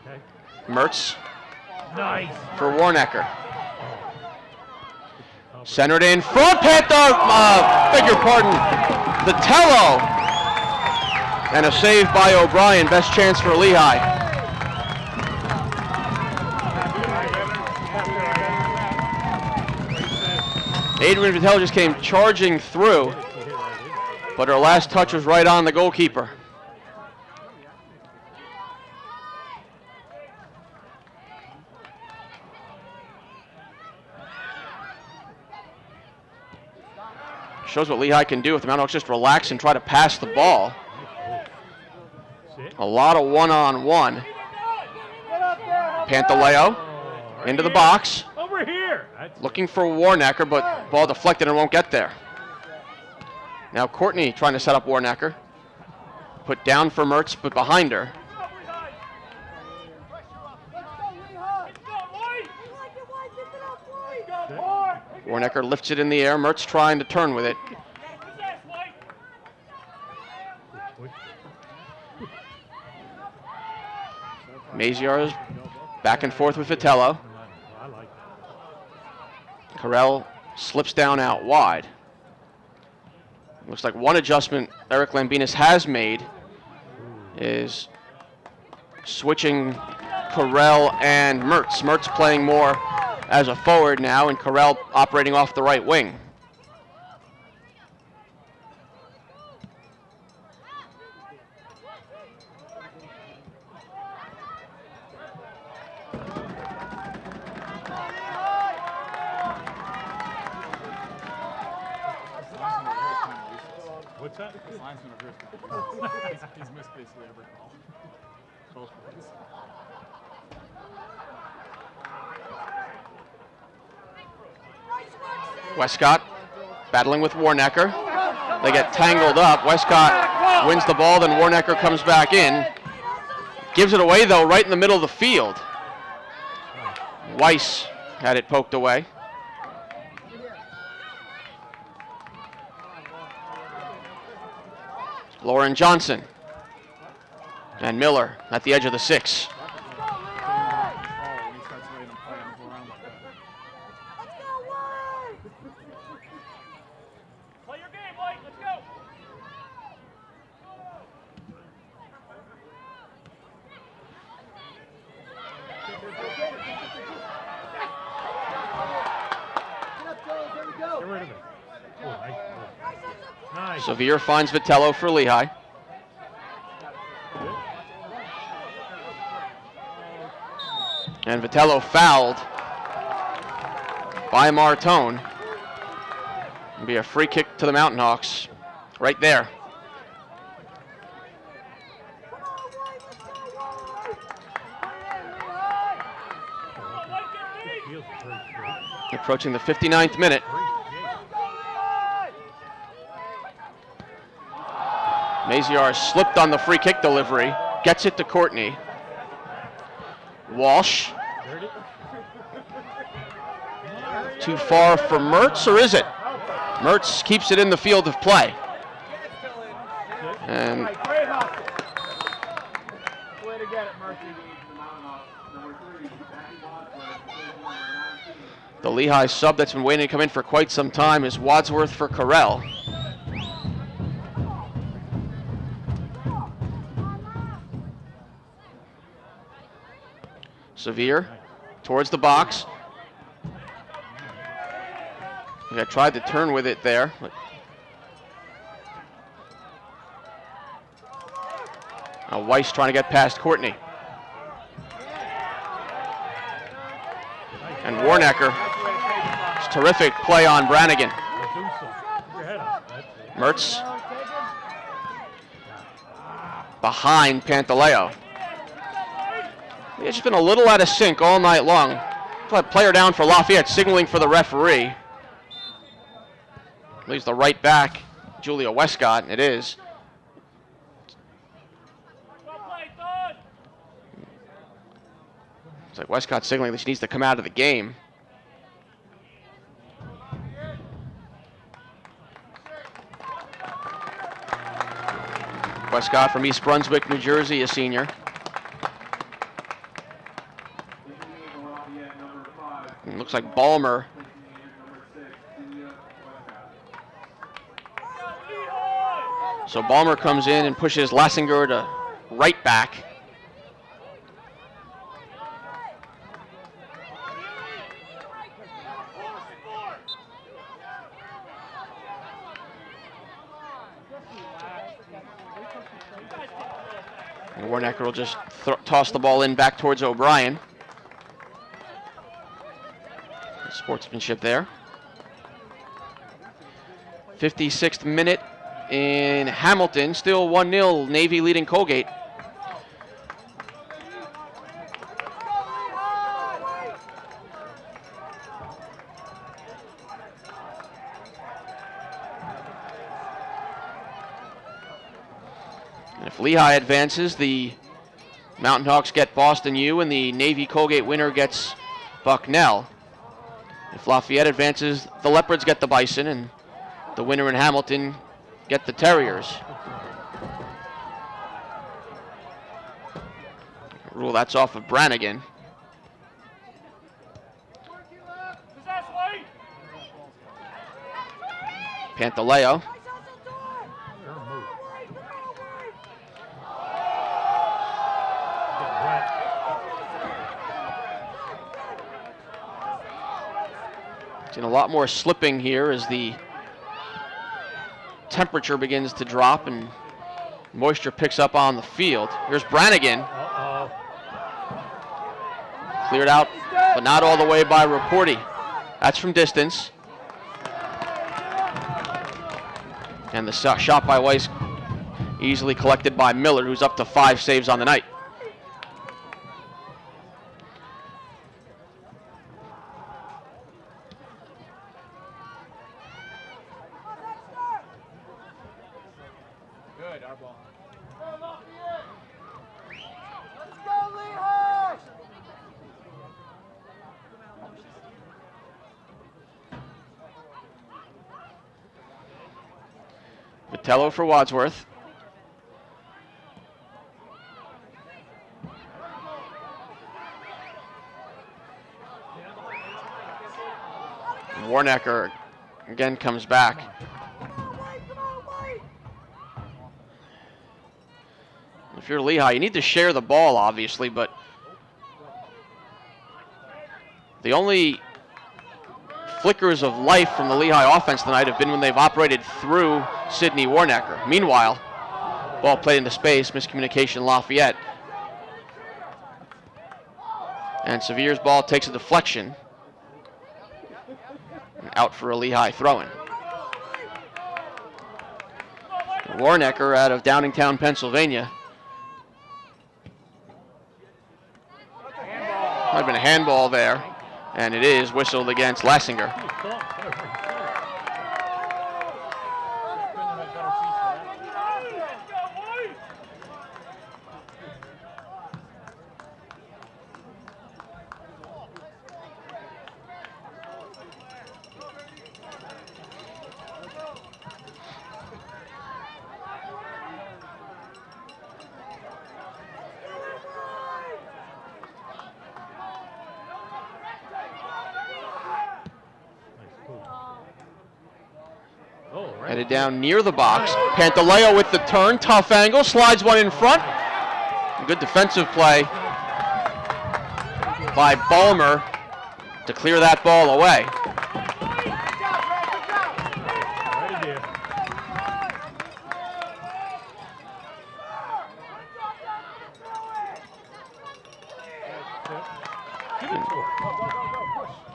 Okay. Mertz Nice. for Warnecker. Centered in front, beg your pardon, Vitello. And a save by O'Brien, best chance for Lehigh. Adrian Vitello just came charging through, but her last touch was right on the goalkeeper. Shows what Lehigh can do if the Mountain Hawks just relax and try to pass the ball. A lot of one-on-one. Pantaleo into the box. Over here. Looking for Warnecker, but ball deflected and won't get there. Now Courtney trying to set up Warnecker. Put down for Mertz, but behind her. Warnecker lifts it in the air. Mertz trying to turn with it. Maziar's back and forth with Vitello. Carell slips down out wide. Looks like one adjustment Eric Lambinas has made is switching Carell and Mertz. Mertz playing more as a forward now, and Carell operating off the right wing. What's that? His linesman of yours. He's missed basically every call. Both ways. Westcott battling with Warnecker. They get tangled up. Westcott wins the ball, then Warnecker comes back in. Gives it away, though, right in the middle of the field. Weiss had it poked away. Lauren Johnson and Miller at the edge of the 6. Play your game, White. Let's go. Get rid of it. Oh, nice. Nice. Sevier finds Vitello for Lehigh. And Vitello fouled by Martone. It'll be a free kick to the Mountain Hawks right there. Approaching the 59th minute. Maziar slipped on the free kick delivery, gets it to Courtney. Walsh. Too far for Mertz, or is it? Mertz keeps it in the field of play. And Way to get it, Murphy. the Lehigh sub that's been waiting to come in for quite some time is Wadsworth for Carell. Sevier towards the box. I tried to turn with it there. Now Weiss trying to get past Courtney. And Warnecker. It's terrific play on Brannigan. Mertz behind Pantaleo. It's just been a little out of sync all night long. Player down for Lafayette, signaling for the referee. Leaves the right back, Julia Westcott, and it is. It's like Westcott signaling that she needs to come out of the game. Westcott from East Brunswick, New Jersey, a senior. It looks like Balmer. So Balmer comes in and pushes Lassinger to right back. And Warnecker will just toss the ball in back towards O'Brien. Sportsmanship there. 56th minute in Hamilton, still 1-0, Navy leading Colgate. And if Lehigh advances, the Mountain Hawks get Boston U, and the Navy Colgate winner gets Bucknell. If Lafayette advances, the Leopards get the Bison, and the winner in Hamilton get the Terriers. Rule that's off of Brannigan. Pantaleo. Seen a lot more slipping here as the temperature begins to drop and moisture picks up on the field. Here's Brannigan. Cleared out, but not all the way by Raporti. That's from distance. And the shot by Weiss easily collected by Miller, who's up to 5 saves on the night. Good, our ball. Let's go, Lehigh! Vitello for Wadsworth. Warnecker again comes back. If you're Lehigh, you need to share the ball, obviously, but the only flickers of life from the Lehigh offense tonight have been when they've operated through Sidney Warnecker. Meanwhile, ball played into space, miscommunication Lafayette. And Severe's ball takes a deflection. And out for a Lehigh throw-in. Warnecker out of Downingtown, Pennsylvania. Might have been a handball there, and it is whistled against Lassinger. Headed down near the box. Pantaleo with the turn, tough angle, slides one in front. Good defensive play by Ballmer to clear that ball away.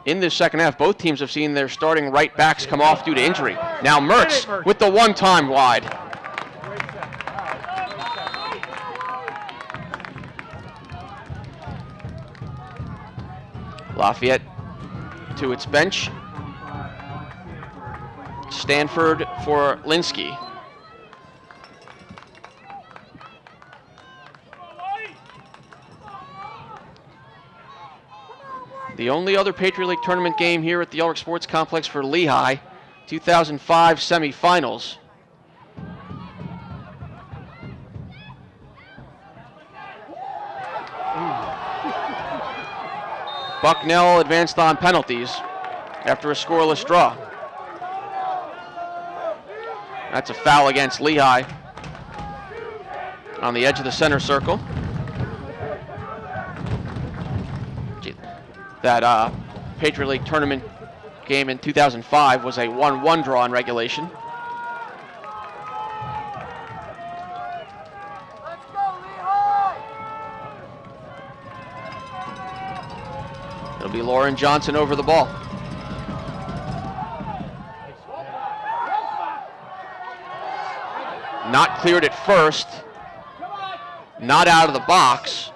In this second half, both teams have seen their starting right backs come off due to injury. Now Mertz with the one-time wide. Lafayette to its bench. Stanford for Linsky. The only other Patriot League tournament game here at the Ulrich Sports Complex for Lehigh, 2005 semifinals. Bucknell advanced on penalties after a scoreless draw. That's a foul against Lehigh on the edge of the center circle. That Patriot League tournament game in 2005 was a 1-1 draw in regulation. Let's go, Lehigh! It'll be Lauren Johnson over the ball. Not cleared at first. Not out of the box.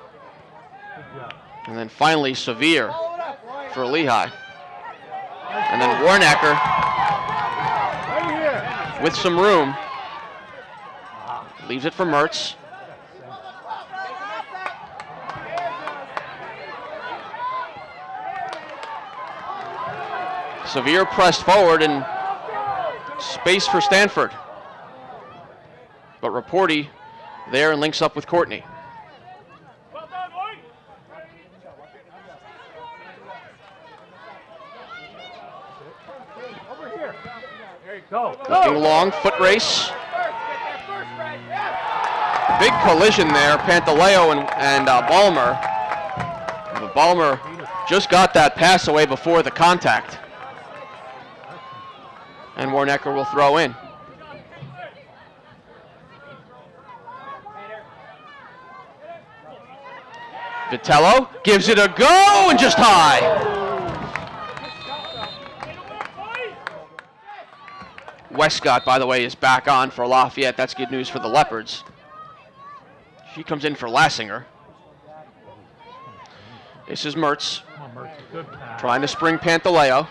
And then finally Severe for Lehigh. And then Warnecker with some room Leaves it for Mertz. Severe pressed forward and space for Stanford. But Raporti there and links up with Courtney. Go. Looking long, foot race. Big collision there, Pantaleo and Ballmer. But Ballmer just got that pass away before the contact. And Warnecker will throw in. Vitello gives it a go and just high. Westcott, by the way, is back on for Lafayette. That's good news for the Leopards. She comes in for Lassinger. This is Mertz. Trying to spring Pantaleo.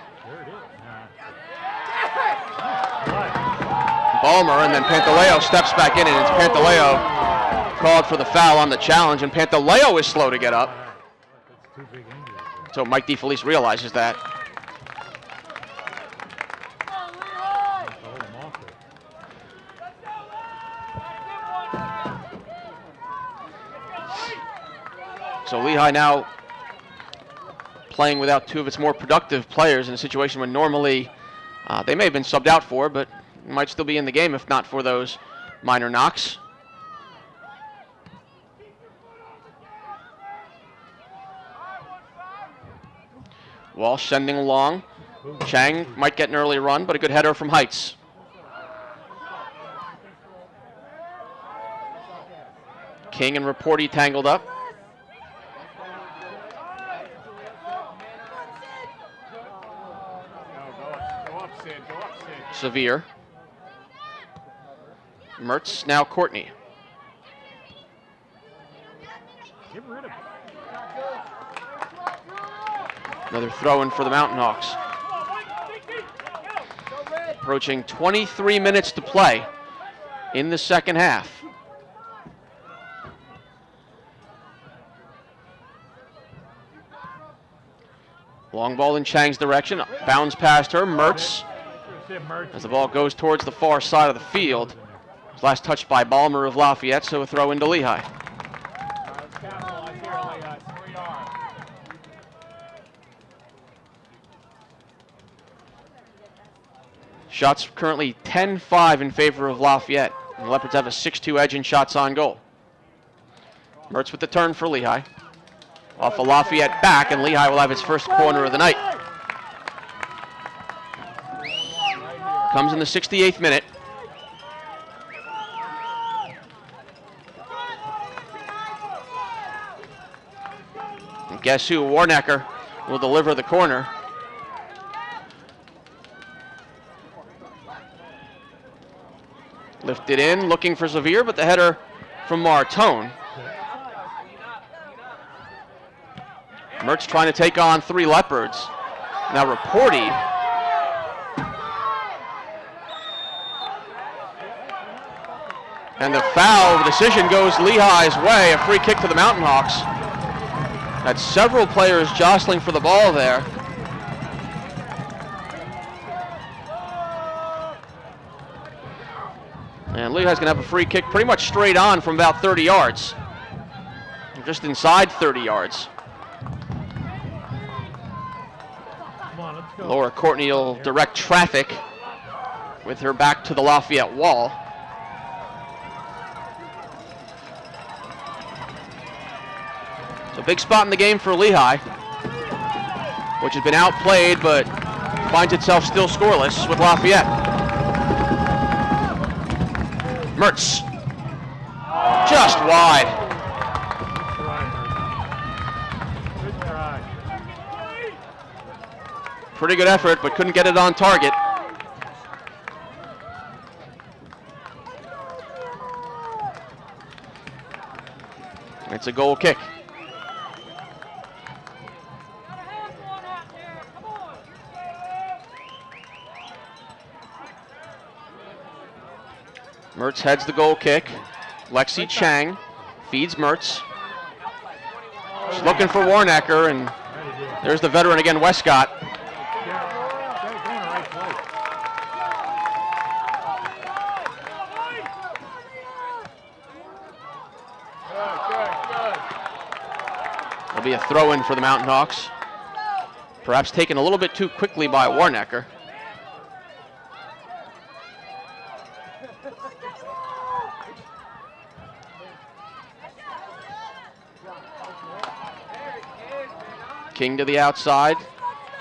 Ballmer, and then Pantaleo steps back in, and it's Pantaleo called for the foul on the challenge, and Pantaleo is slow to get up. So Mike DeFelice realizes that. So Lehigh now playing without two of its more productive players in a situation when normally they may have been subbed out for, but might still be in the game if not for those minor knocks. Walsh sending along. Chang might get an early run, but a good header from Heights. King and Raporti tangled up. Severe. Mertz, now Courtney. Another throw-in for the Mountain Hawks. Approaching 23 minutes to play in the second half. Long ball in Chang's direction. Bounds past her. Mertz. As the ball goes towards the far side of the field. It was last touched by Ballmer of Lafayette, so a throw into Lehigh. Shots currently 10-5 in favor of Lafayette. And the Leopards have a 6-2 edge in shots on goal. Mertz with the turn for Lehigh. Off a Lafayette back, and Lehigh will have its first corner of the night. Comes in the 68th minute. And guess who? Warnecker will deliver the corner. Lifted in, looking for Severe, but the header from Martone. Mertz trying to take on three Leopards. Now Raporti. And the foul decision goes Lehigh's way, a free kick to the Mountain Hawks. Had several players jostling for the ball there. And Lehigh's going to have a free kick pretty much straight on from about 30 yards. Just inside 30 yards. Laura Courtney will direct traffic with her back to the Lafayette wall. So big spot in the game for Lehigh, which has been outplayed but finds itself still scoreless with Lafayette. Mertz. Just wide. Pretty good effort, but couldn't get it on target. It's a goal kick. Mertz heads the goal kick. Lexi Chang feeds Mertz. She's looking for Warnecker, and there's the veteran again, Westcott. It'll be a throw-in for the Mountain Hawks. Perhaps taken a little bit too quickly by Warnecker. King to the outside.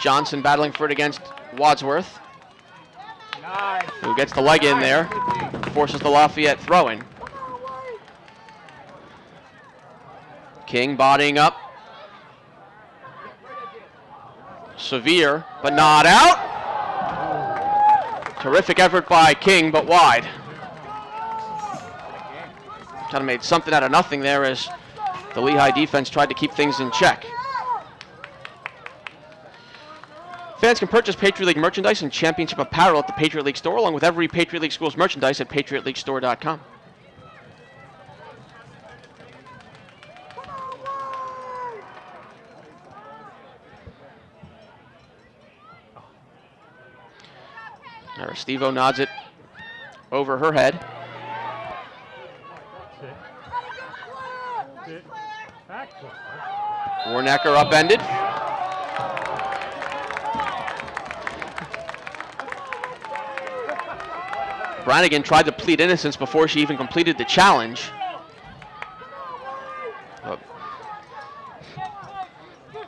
Johnson battling for it against Wadsworth, who gets the leg in there, forces the Lafayette throw-in. King bodying up. Severe, but not out. Terrific effort by King, but wide. Kind of made something out of nothing there as the Lehigh defense tried to keep things in check. Fans can purchase Patriot League merchandise and championship apparel at the Patriot League store, along with every Patriot League school's merchandise at patriotleaguestore.com. Aristevo nods it over her head. Warnecker upended. Brannigan tried to plead innocence before she even completed the challenge.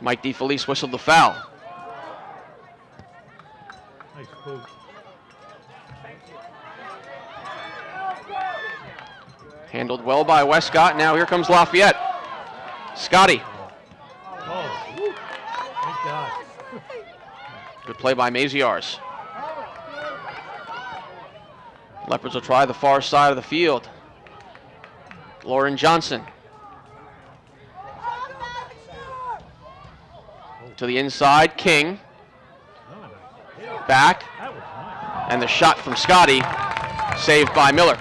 Mike DeFelice whistled the foul. Nice move. Handled well by Westcott. Now here comes Lafayette. Scotti. Oh, thank God. Good play by Maziarz. Leopards will try the far side of the field. Lauren Johnson. To the inside, King. Back. And the shot from Scotti, saved by Miller.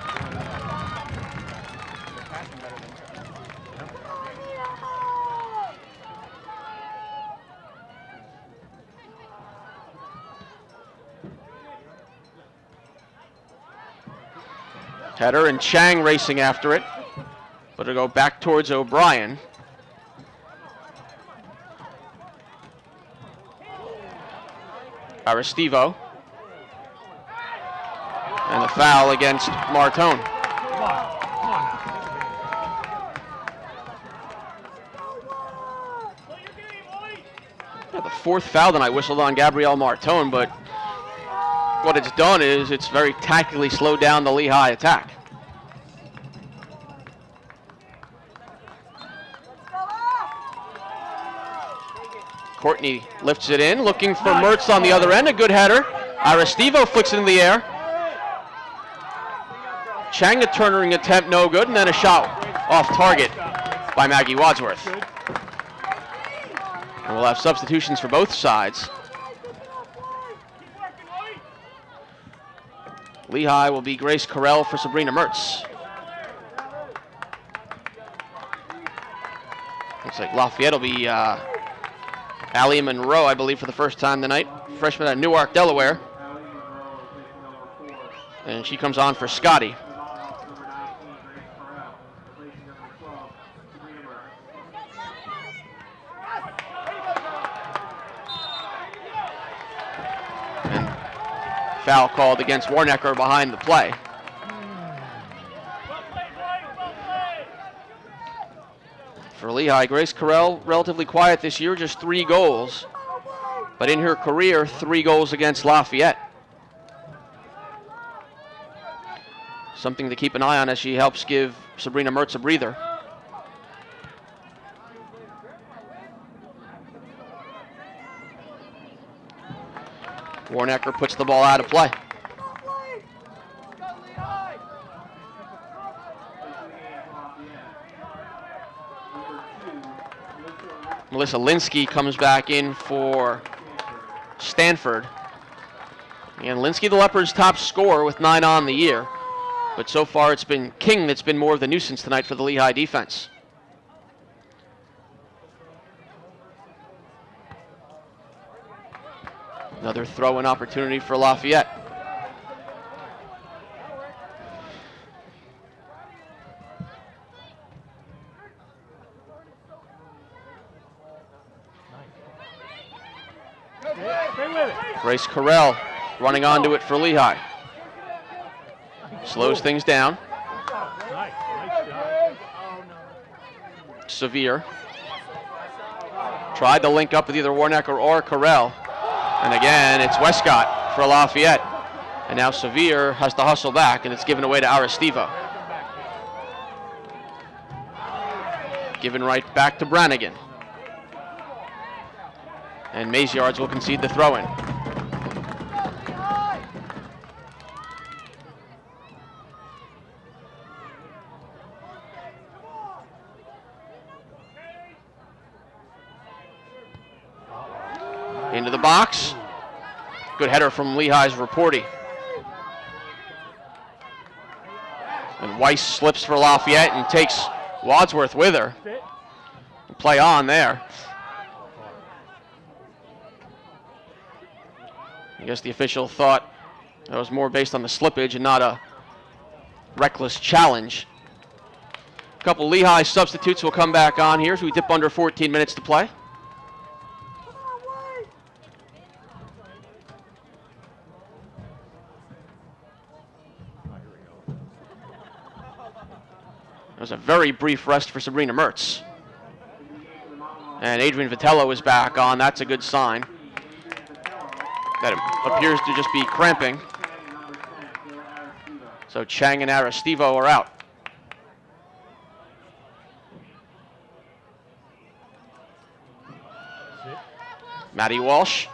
Header and Chang racing after it, but it'll go back towards O'Brien. Aristevo. And the foul against Martone. Yeah, the fourth foul tonight whistled on Gabrielle Martone, but what it's done is it's very tactically slowed down the Lehigh attack. Courtney lifts it in, looking for Mertz on the other end. A good header. Aristevo flicks it in the air. Chang, a turning attempt, no good, and then a shot off target by Maggie Wadsworth. And we'll have substitutions for both sides. Lehigh will be Grace Carell for Sabrina Mertz. Looks like Lafayette will be Allie Monroe, I believe, for the first time tonight. Freshman at Newark, Delaware. And she comes on for Scotti. And foul called against Warnecker behind the play. For Lehigh, Grace Carell, relatively quiet this year, just 3 goals. But in her career, 3 goals against Lafayette. Something to keep an eye on as she helps give Sabrina Mertz a breather. Warnecker puts the ball out of play. Melissa Linsky comes back in for Stanford. And Linsky, the Leopards' top scorer with 9 on the year. But so far it's been King that's been more of the nuisance tonight for the Lehigh defense. Another throw-in opportunity for Lafayette. Grace Carell running onto it for Lehigh. Slows things down. Severe. Tried to link up with either Warnecker or Carell. And again, it's Westcott for Lafayette. And now Severe has to hustle back, and it's given away to Aristivo. Given right back to Brannigan. And Maziards will concede the throw-in. Into the box. Good header from Lehigh's Raporti. And Weiss slips for Lafayette and takes Wadsworth with her. Play on there. I guess the official thought that was more based on the slippage and not a reckless challenge. A couple Lehigh substitutes will come back on here as we dip under 14 minutes to play. There's a very brief rest for Sabrina Mertz. And Adrian Vitello is back on. That's a good sign. That appears to just be cramping. So Chang and Aristivo are out. Maddie Walsh.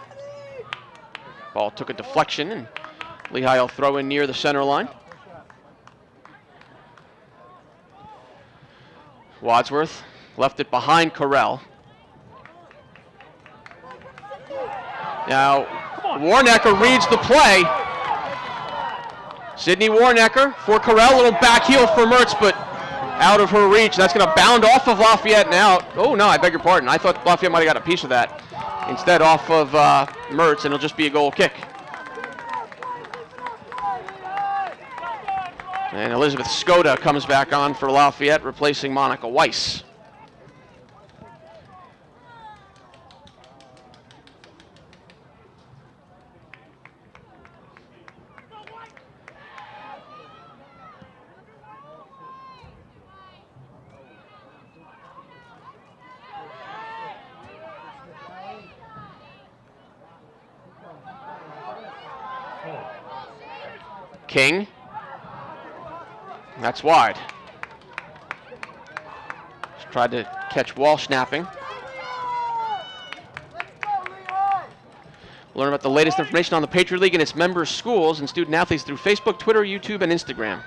Ball took a deflection, and Lehigh will throw in near the center line. Wadsworth left it behind Carell. Now, Warnecker reads the play. Sydney Warnecker for Carell. A little back heel for Mertz, but out of her reach. That's going to bound off of Lafayette now. Oh, no, I beg your pardon. I thought Lafayette might have got a piece of that. Instead, off of Mertz, and it'll just be a goal kick. And Elizabeth Skoda comes back on for Lafayette, replacing Monica Weiss. King. That's wide. Just tried to catch Walsh snapping. Learn about the latest information on the Patriot League and its members, schools, and student athletes through Facebook, Twitter, YouTube, and Instagram.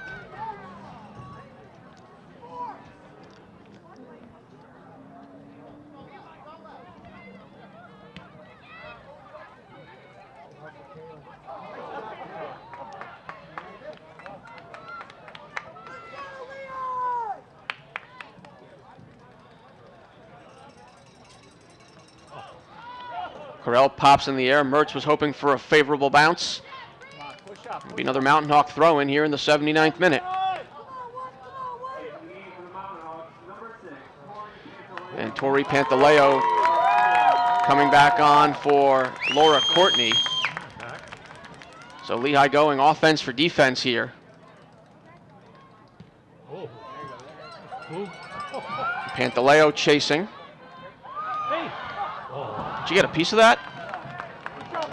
Carell pops in the air. Mertz was hoping for a favorable bounce. It'll be another Mountain Hawk throw in here in the 79th minute. And Tori Pantaleo coming back on for Laura Courtney. So Lehigh going offense for defense here. Pantaleo chasing. Did she get a piece of that?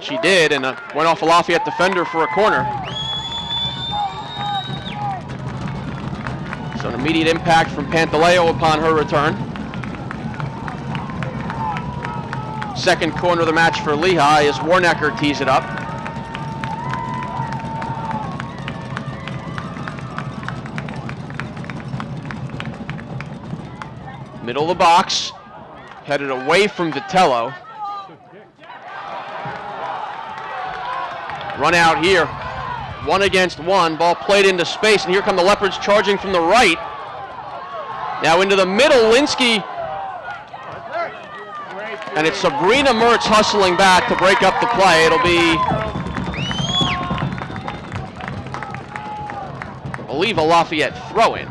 She did, and went off a Lafayette defender for a corner. So an immediate impact from Pantaleo upon her return. Second corner of the match for Lehigh as Warnecker tees it up. Middle of the box, headed away from Vitello. Run out here. 1 against 1. Ball played into space, and here come the Leopards charging from the right. Now into the middle, Linsky. And it's Sabrina Mertz hustling back to break up the play. It'll be, I believe, a Lafayette throw-in.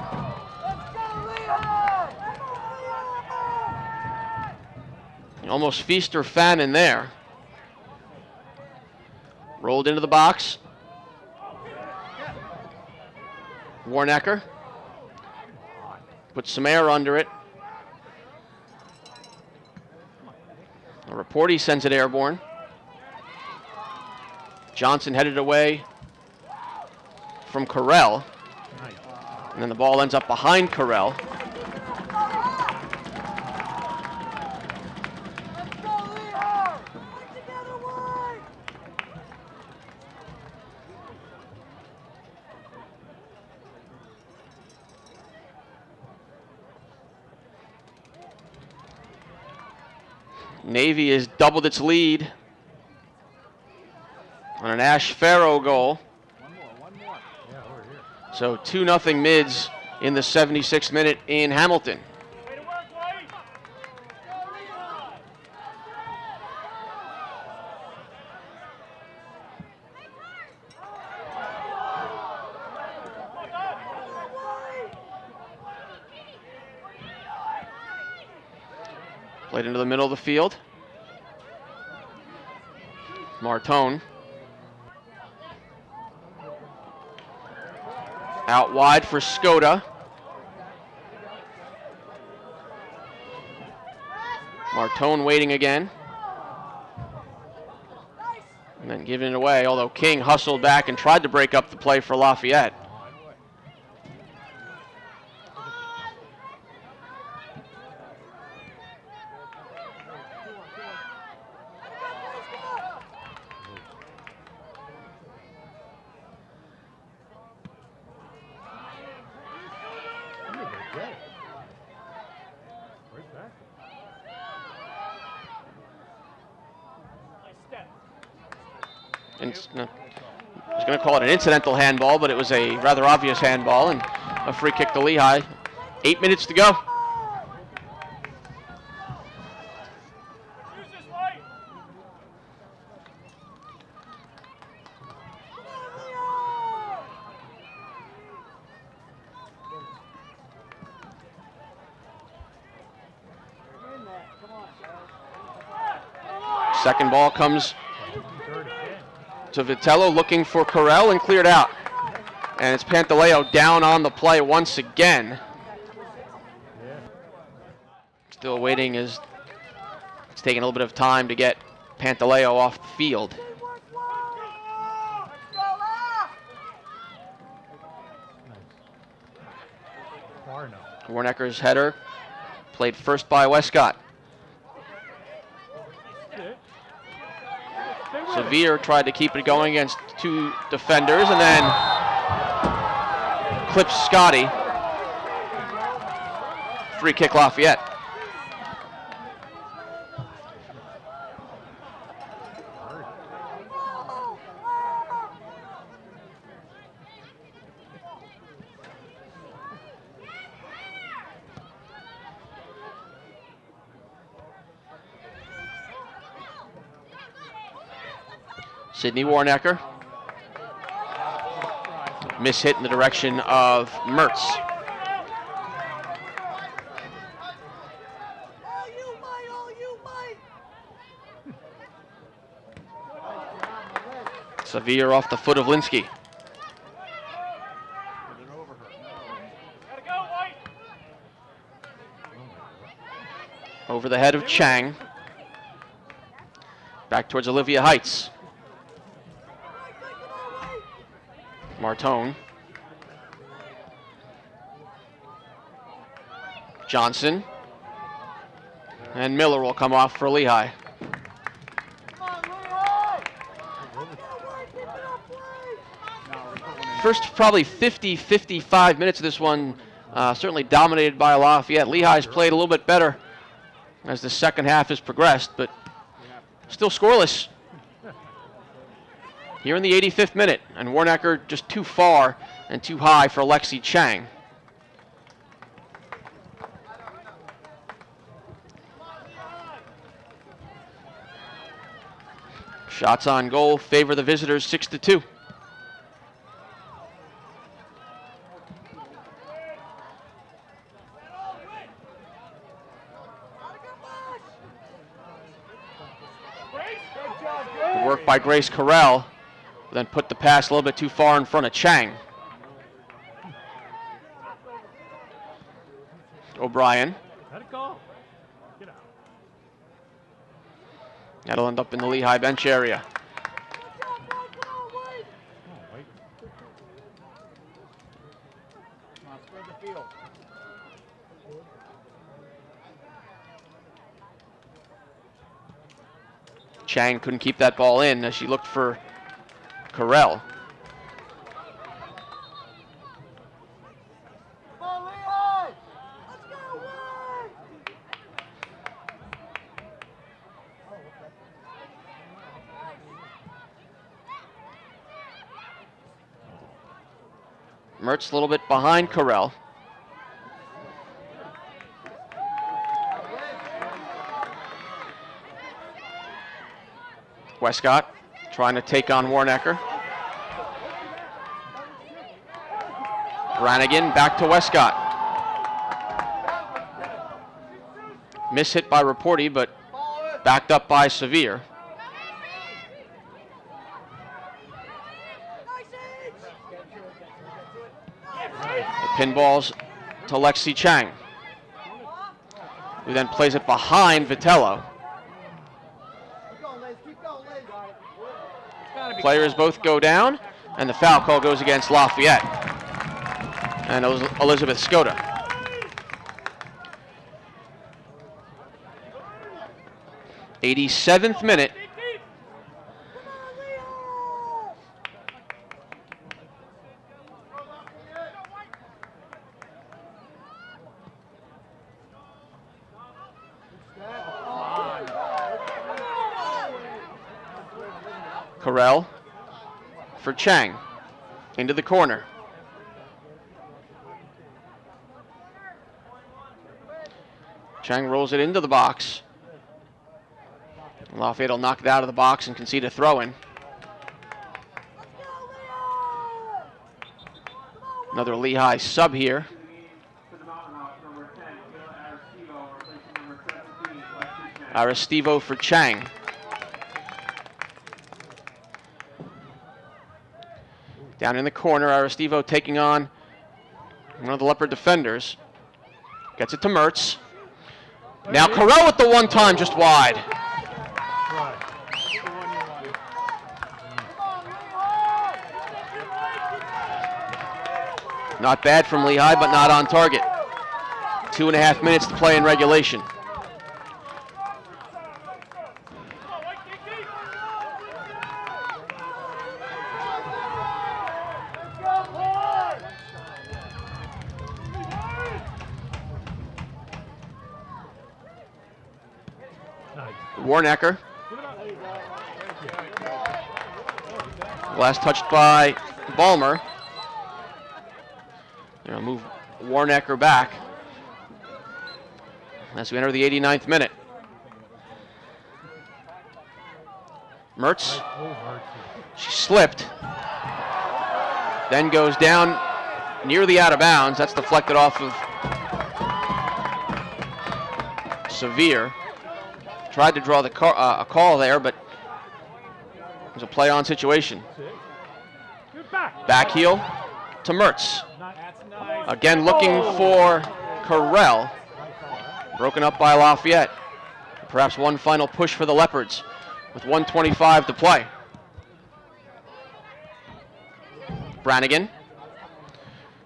Almost feast or famine there. Rolled into the box. Warnecker puts some air under it. A report, he sends it airborne. Johnson headed away from Carell. And then the ball ends up behind Carell. Navy has doubled its lead on an Ash Farrow goal. One more. Yeah, we're here. So 2-0 Mids in the 76th minute in Hamilton. Played into the middle of the field. Martone. Out wide for Scotti. Martone waiting again. And then giving it away, although King hustled back and tried to break up the play for Lafayette. I was going to call it an incidental handball, but it was a rather obvious handball and a free kick to Lehigh. 8 minutes to go. Second ball comes to Vitello, looking for Carell, and cleared out. And it's Pantaleo down on the play once again. Still waiting as it's taking a little bit of time to get Pantaleo off the field. Warnecker's header played first by Westcott. Severe tried to keep it going against 2 defenders and then clips Scotti. Free kick Lafayette. Sidney Warnecker. Miss hit in the direction of Mertz. Severe off the foot of Linsky. Over the head of Chang. Back towards Olivia Heights. Martone. Johnson. And Miller will come off for Lehigh. First probably 50-55 minutes of this one, certainly dominated by Lafayette. Lehigh's played a little bit better as the second half has progressed, but still scoreless. here in the 85th minute, and Warnecker just too far and too high for Lexi Chang. Shots on goal favor the visitors 6-2. Good work by Grace Carell, then put the pass a little bit too far in front of Chang. O'Brien. Let it go. Get out. That'll end up in the Lehigh bench area. Chang couldn't keep that ball in as she looked for Carell. Mertz a little bit behind Carell. Westcott trying to take on Warnecker. Brannigan back to Westcott. Miss hit by Raporti, but backed up by Sevier. The pinballs to Lexi Chang, who then plays it behind Vitello. Players both go down, and the foul call goes against Lafayette and Elizabeth Scotti. '87th minute. Carell for Chang, into the corner. Chang rolls it into the box. Lafayette will knock it out of the box and concede a throw-in. Another Lehigh sub here. Aristivo for Chang. Down in the corner, Aristivo taking on one of the Leopard defenders. Gets it to Mertz. Now Carell with the one-time just wide. Not bad from Lehigh, but not on target. 2.5 minutes to play in regulation. Warnecker. Last touched by Balmer. They'll move Warnecker back as we enter the 89th minute. Mertz. She slipped. Then goes down nearly out of bounds. That's deflected off of Sevier. Tried to draw a call there, but it was a play-on situation. Back heel to Mertz. Again looking for Carell. Broken up by Lafayette. Perhaps one final push for the Leopards with 1:25 to play. Brannigan.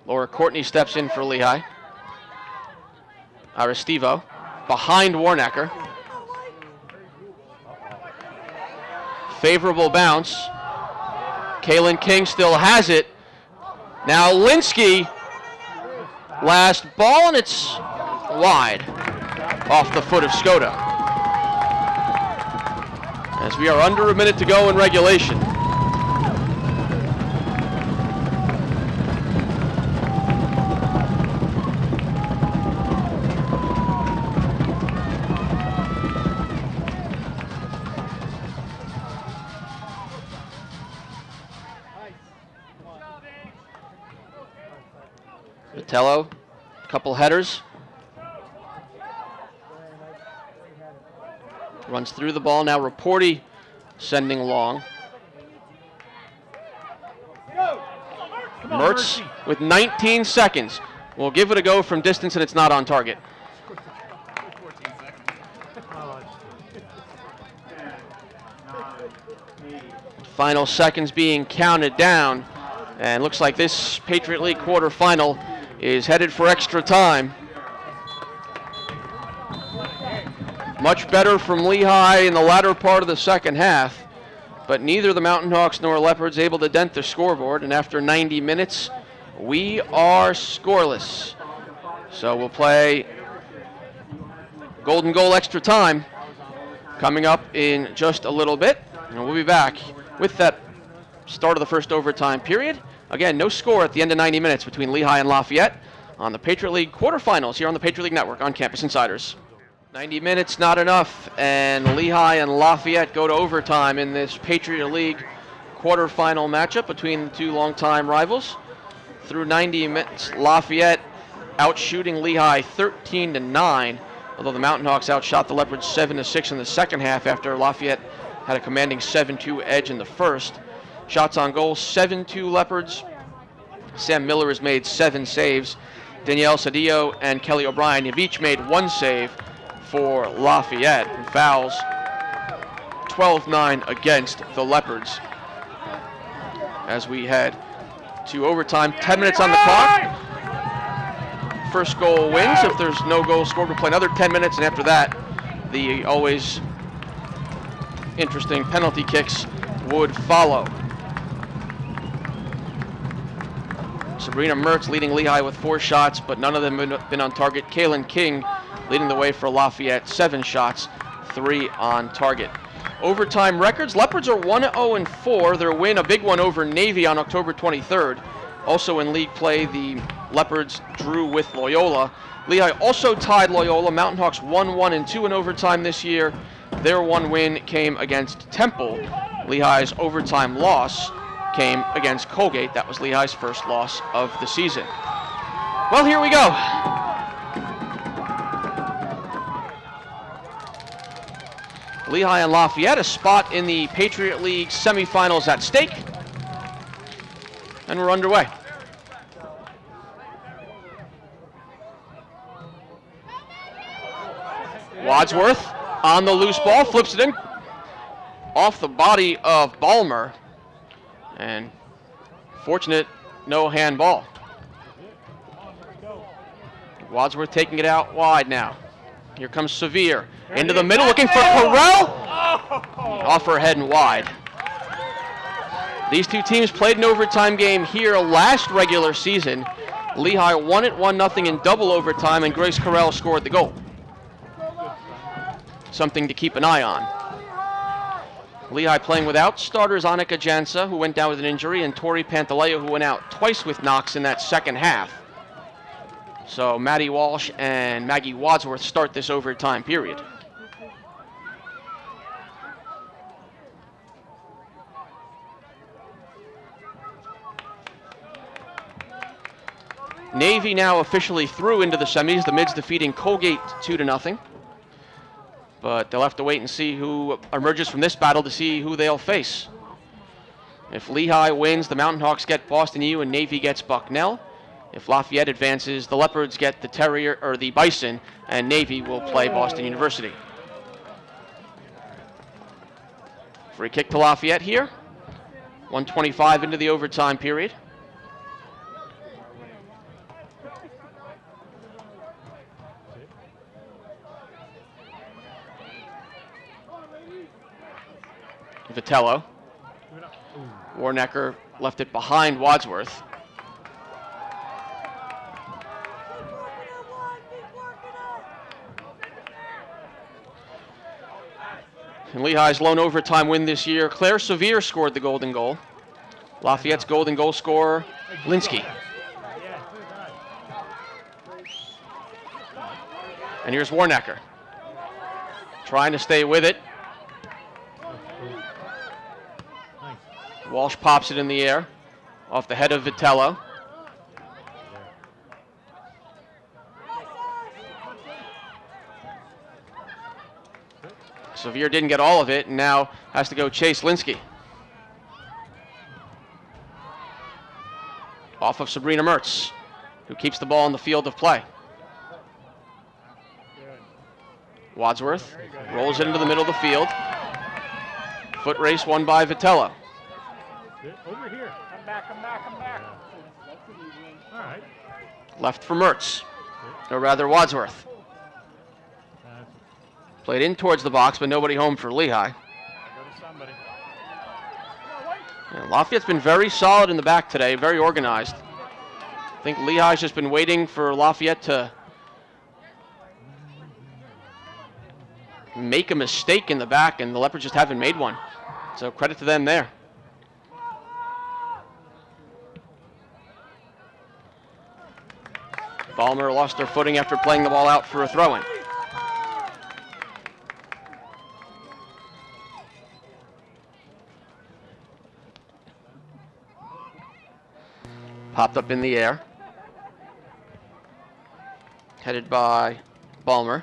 Laura Courtney steps in for Lehigh. Aristivo behind Warnecker. Favorable bounce. Kaylin King still has it. Now Linsky. Last ball, and it's wide off the foot of Scotti. As we are under a minute to go in regulation. Vitello, a couple headers. Runs through the ball. Now Raporti sending long. Mertz with 19 seconds. Will give it a go from distance, and it's not on target. 14 seconds. Final seconds being counted down, and looks like this Patriot League quarterfinal is headed for extra time. Much better from Lehigh in the latter part of the second half, but neither the Mountain Hawks nor Leopards able to dent the scoreboard, and after 90 minutes, we are scoreless. So we'll play golden goal extra time coming up in just a little bit, and we'll be back with that start of the first overtime period. Again, no score at the end of 90 minutes between Lehigh and Lafayette on the Patriot League quarterfinals here on the Patriot League Network on Campus Insiders. 90 minutes, not enough, and Lehigh and Lafayette go to overtime in this Patriot League quarterfinal matchup between the two longtime rivals. Through 90 minutes, Lafayette outshooting Lehigh 13-9, although the Mountain Hawks outshot the Leopards 7-6 in the second half after Lafayette had a commanding 7-2 edge in the first. Shots on goal, 7-2 Leopards. Sam Miller has made 7 saves. Danielle Cedillo and Kelly O'Brien have each made 1 save for Lafayette, and fouls 12-9 against the Leopards. As we head to overtime, 10 minutes on the clock. First goal wins. If there's no goal scored, we'll play another 10 minutes, and after that, the always interesting penalty kicks would follow. Sabrina Mertz leading Lehigh with 4 shots, but none of them have been on target. Kaylin King leading the way for Lafayette, 7 shots, 3 on target. Overtime records, Leopards are 1-0-4. Their win, a big one over Navy on October 23rd. Also in league play, the Leopards drew with Loyola. Lehigh also tied Loyola. Mountain Hawks 1-1-2 in overtime this year. Their one win came against Temple. Lehigh's overtime loss came against Colgate. That was Lehigh's first loss of the season. Well, here we go. Lehigh and Lafayette, a spot in the Patriot League semifinals at stake. And we're underway. Wadsworth on the loose ball, flips it in off the body of Ballmer. And fortunate, no handball. Wadsworth taking it out wide now. Here comes Sevier into the middle, looking for Carell. Off her head and wide. These two teams played an overtime game here last regular season. Lehigh won it 1-0 in double overtime, and Grace Carell scored the goal. Something to keep an eye on. Lehigh playing without starters Annika Jansa, who went down with an injury, and Tori Pantaleo, who went out twice with knocks in that second half. So Maddie Walsh and Maggie Wadsworth start this overtime period. Navy now officially through into the semis. The Mids defeating Colgate 2-0. But they'll have to wait and see who emerges from this battle to see who they'll face. If Lehigh wins, the Mountain Hawks get Boston U and Navy gets Bucknell. If Lafayette advances, the Leopards get the Terrier or the Bison, and Navy will play Boston University. Free kick to Lafayette here. 1:25 into the overtime period. Vitello. Warnecker left it behind Wadsworth. And Lehigh's lone overtime win this year, Claire Sevier scored the golden goal. Lafayette's golden goal scorer, Linsky. And here's Warnecker, trying to stay with it. Walsh pops it in the air off the head of Vitello. Sevier didn't get all of it and now has to go chase Linsky. Off of Sabrina Mertz, who keeps the ball in the field of play. Wadsworth rolls it into the middle of the field. Foot race won by Vitello. Over here. Come back, come back, come back. All right. Left for Mertz, or rather Wadsworth. Played in towards the box, but nobody home for Lehigh. Go to somebody. Yeah, Lafayette's been very solid in the back today, very organized. I think Lehigh's just been waiting for Lafayette to make a mistake in the back, and the Leopards just haven't made one. So credit to them there. Ballmer lost her footing after playing the ball out for a throw-in. Popped up in the air. Headed by Ballmer.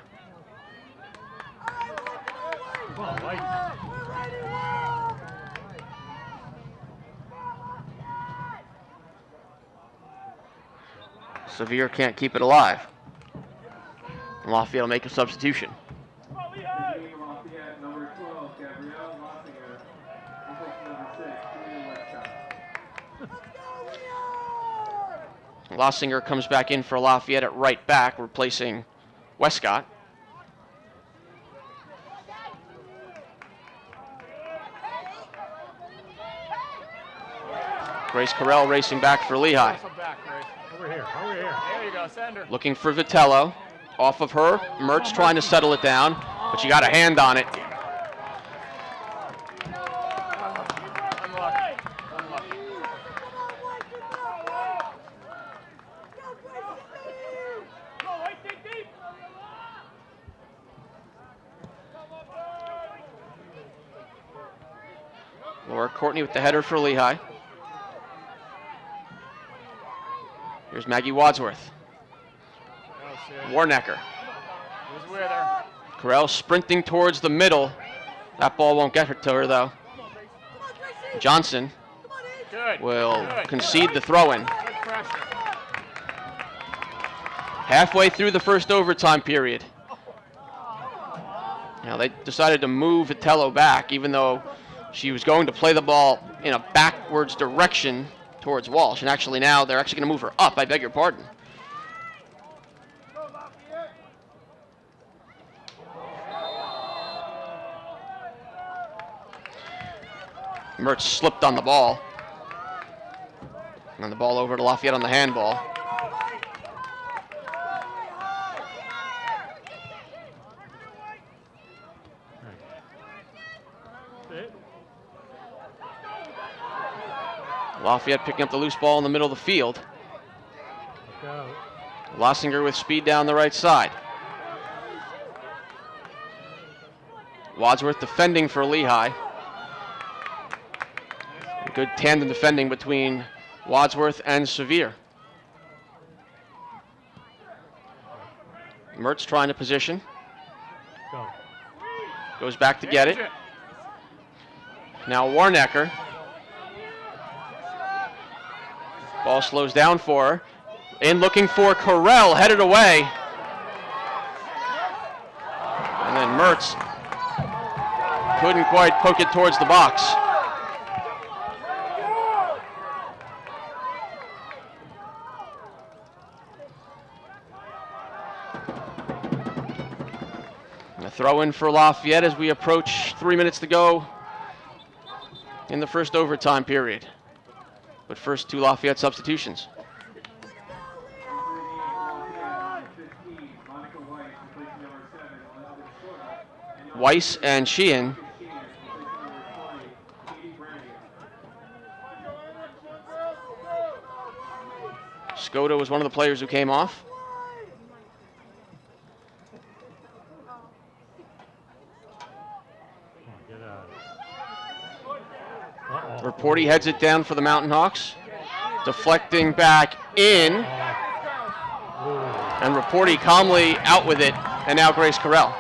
Ball white. Sevier can't keep it alive. Lafayette will make a substitution. Lafayette, number 12, Gabrielle Lossinger. Number 6, Lossinger comes back in for Lafayette at right back, replacing Westcott. Grace Carell racing back for Lehigh. Come back, Grace. Over here. Over here. There you go, send her. Looking for Vitello. Off of her. Mertz trying to settle it down, but she got a hand on it. Unlucky. Unlucky. Laura Courtney with the header for Lehigh. Here's Maggie Wadsworth. Warnecker. Who's with her? Carell sprinting towards the middle. That ball won't get her to her though. Johnson Good. will Good. concede the throw-in. Good pressure. Halfway through the first overtime period. Now they decided to move Vitello back, even though she was going to play the ball in a backwards direction towards Walsh. And actually now they're actually going to move her up. I beg your pardon. Mertz slipped on the ball. And the ball over to Lafayette on the handball. Lafayette picking up the loose ball in the middle of the field. Lossinger with speed down the right side. Wadsworth defending for Lehigh. Good tandem defending between Wadsworth and Sevier. Mertz trying to position. Goes back to get it. Now Warnecker. Ball slows down for her. In looking for Carell, headed away. And then Mertz couldn't quite poke it towards the box. And a throw in for Lafayette as we approach 3 minutes to go in the first overtime period. But first, two Lafayette substitutions. Weiss and Sheehan. Scotti was one of the players who came off. Reporty heads it down for the Mountain Hawks. Deflecting back in. And Reporty calmly out with it. And now Grace Carell.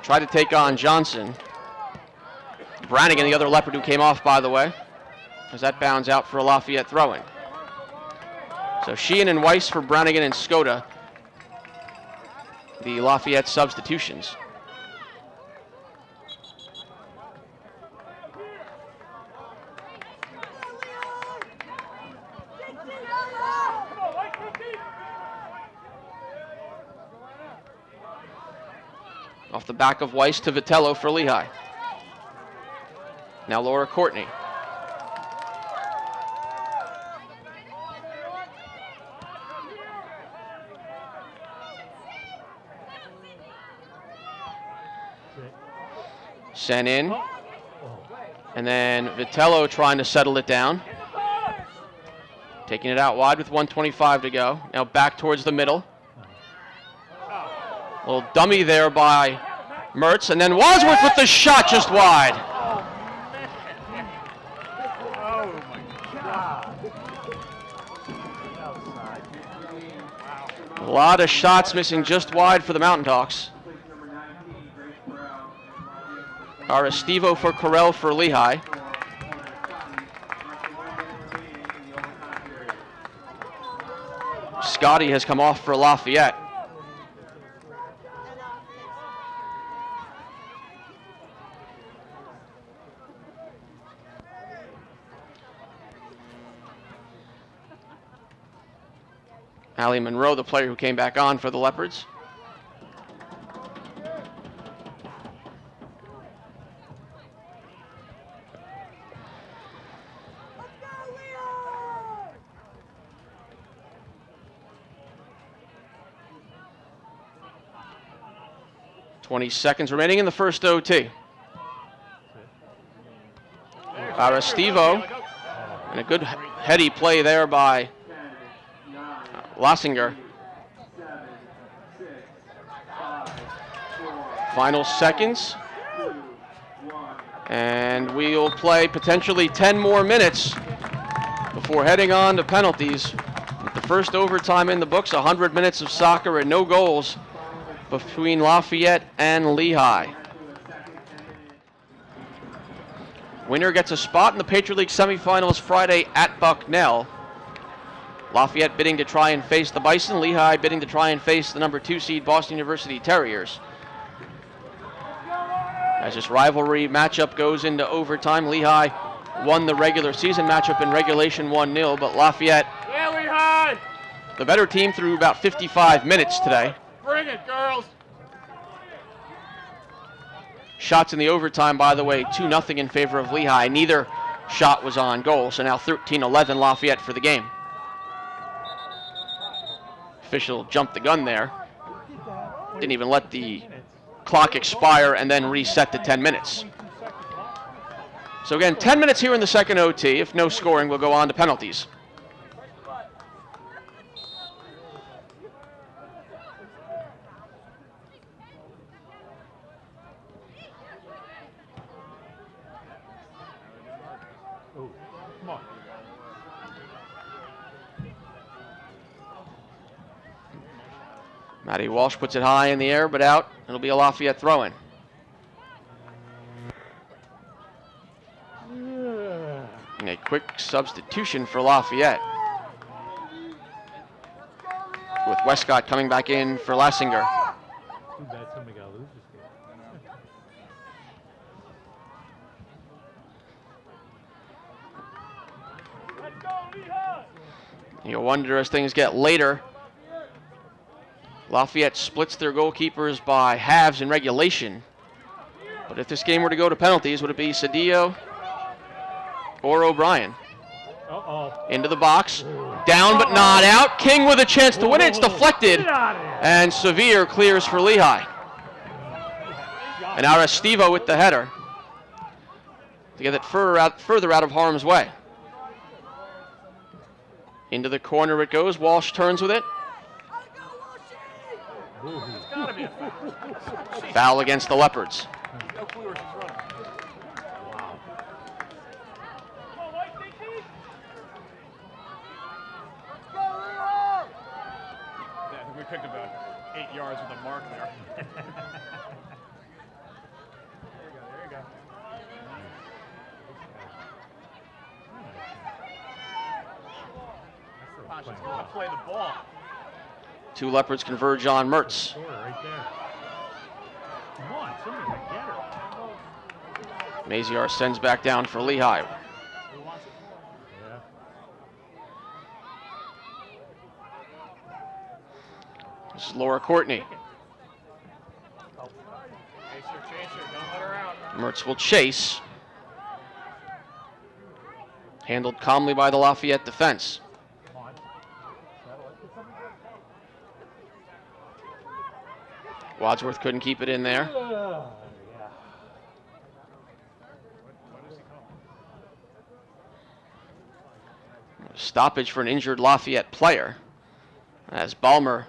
Tried to take on Johnson. Brannigan, the other Leopard who came off, by the way, as that bounds out for a Lafayette throw-in. So Sheehan and Weiss for Brannigan and Scotti, the Lafayette substitutions. Off the back of Weiss to Vitello for Lehigh. Now Laura Courtney. Sent in. And then Vitello trying to settle it down. Taking it out wide with 1:25 to go. Now back towards the middle. A little dummy there by Mertz, and then Wadsworth with the shot just wide. Oh my God. A lot of shots missing just wide for the Mountain Hawks. Aristivo for Correll for Lehigh. Scotti has come off for Lafayette. Allie Monroe, the player who came back on for the Leopards. .20 seconds remaining in the first OT. Aristivo, and a good heady play there by Lassinger. Final seconds. And we'll play potentially 10 more minutes before heading on to penalties. With the first overtime in the books, 100 minutes of soccer and no goals between Lafayette and Lehigh. Winner gets a spot in the Patriot League semifinals Friday at Bucknell. Lafayette bidding to try and face the Bison. Lehigh bidding to try and face the number 2 seed Boston University Terriers. As this rivalry matchup goes into overtime, Lehigh won the regular season matchup in regulation 1-0, but Lafayette, Lehigh! the better team through about 55 minutes today. Bring it, girls! Shots in the overtime, by the way, 2-0 in favor of Lehigh. Neither shot was on goal, so now 13-11 Lafayette for the game. Official jumped the gun there. Didn't even let the clock expire and then reset to 10 minutes. So again, 10 minutes here in the second OT. If no scoring, we'll go on to penalties. Matty Walsh puts it high in the air, but out. It'll be a Lafayette throw-in. And a quick substitution for Lafayette, with Westcott coming back in for Lassinger. Too bad somebody got to lose this game. You'll wonder as things get later. Lafayette splits their goalkeepers by halves in regulation. But if this game were to go to penalties, would it be Cedillo or O'Brien? Into the box. Down but not out. King with a chance to win it. It's deflected. And Sevier clears for Lehigh. And Aristivo with the header to get it further out of harm's way. Into the corner it goes. Walsh turns with it. Foul against the Leopards. No clue where she's running. Yeah, I think we picked about 8 yards with a mark there. playing Gotta well. play the ball. Two Leopards converge on Mertz. Score right there. Come on, somebody can get her. Maziar sends back down for Lehigh. Who wants it? Yeah. This is Laura Courtney. Chaser, don't let her out. Mertz will chase. Handled calmly by the Lafayette defense. Come on. Wadsworth couldn't keep it in there. Yeah. What does he call? Stoppage for an injured Lafayette player, as Balmer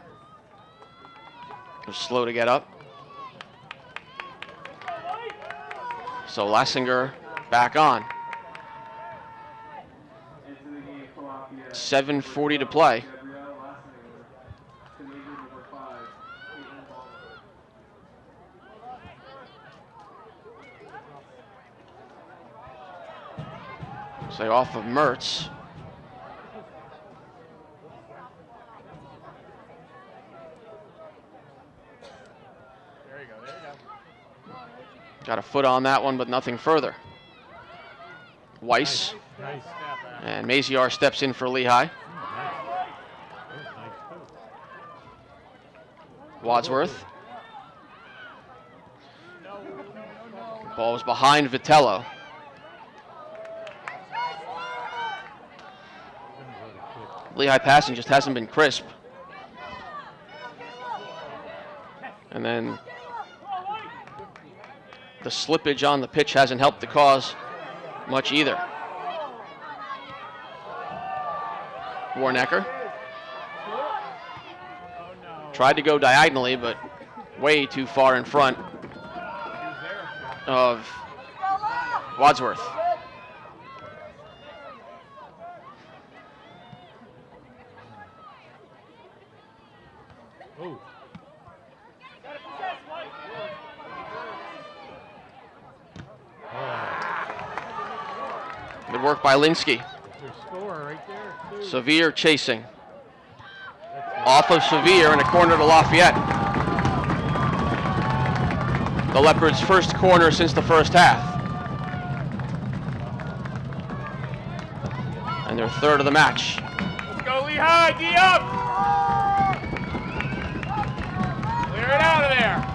was slow to get up. So Lassinger back on. 7:40 to play. So off of Mertz. There you go. Got a foot on that one, but nothing further. Weiss Nice. and Maziar steps in for Lehigh. Nice. That was nice too. Wadsworth. Ball was behind Vitello. Lehigh passing just hasn't been crisp. And then the slippage on the pitch hasn't helped the cause much either. Warnecker tried to go diagonally, but way too far in front of Wadsworth. Oh. Good work by Linsky. There's a score right there, too. Severe chasing. Off of Severe in a corner to Lafayette. The Leopards' first corner since the first half. And their third of the match. Let's go, Lehigh. D up. Clear it out of there.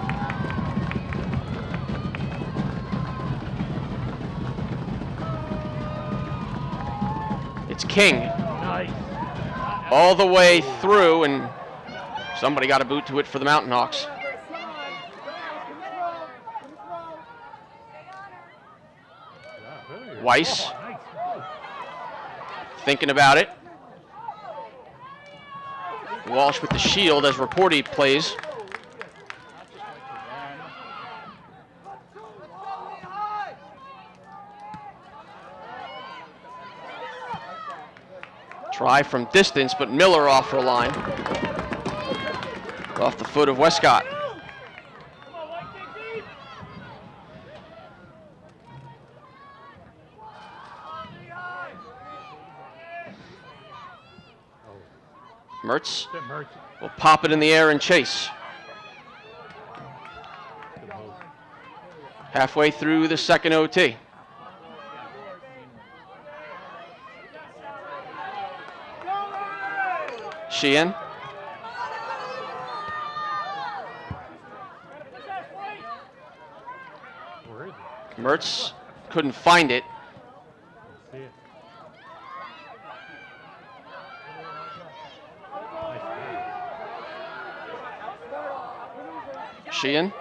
It's King Nice. all the way through, and somebody got a boot to it for the Mountain Hawks. Weiss Oh, nice. thinking about it. Walsh with the shield as Raporti plays. Try from distance, but Miller off her line. Off the foot of Westcott. Mertz That Mertz. will pop it in the air and chase. Good move. Halfway through the second OT. Sheehan. Where is it? Mertz couldn't find it. See it. Nice Sheehan.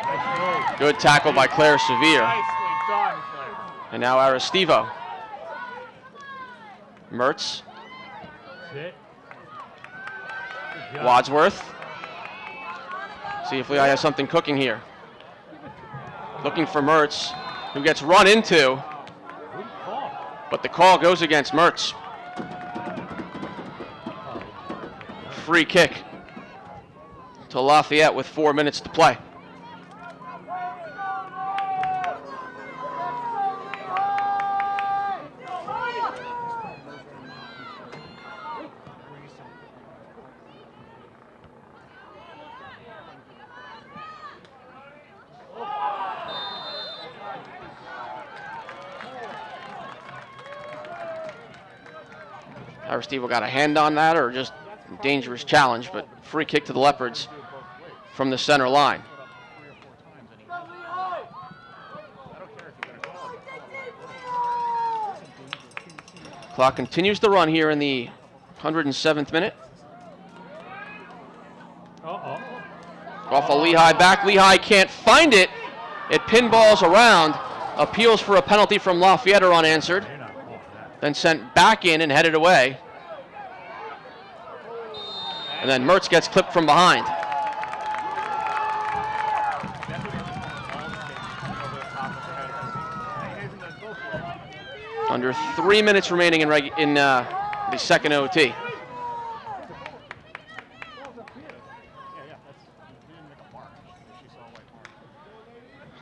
Nice Good tackle by Claire Severe. Nicely done, Claire. And now Aristivo. Mertz. Sit. Good job. Wadsworth. See if Lehigh has something cooking here. Looking for Mertz, who gets run into, Good call. but the call goes against Mertz. Free kick to Lafayette with 4 minutes to play. Arestivo got a hand on that or just dangerous challenge, but free kick to the Leopards from the center line. Clock continues to run here in the 107th minute. Off a Lehigh back. Lehigh can't find it. It pinballs around. Appeals for a penalty from Lafayette are unanswered. Then sent back in and headed away. And then Mertz gets clipped from behind. Under 3 minutes remaining in the second OT.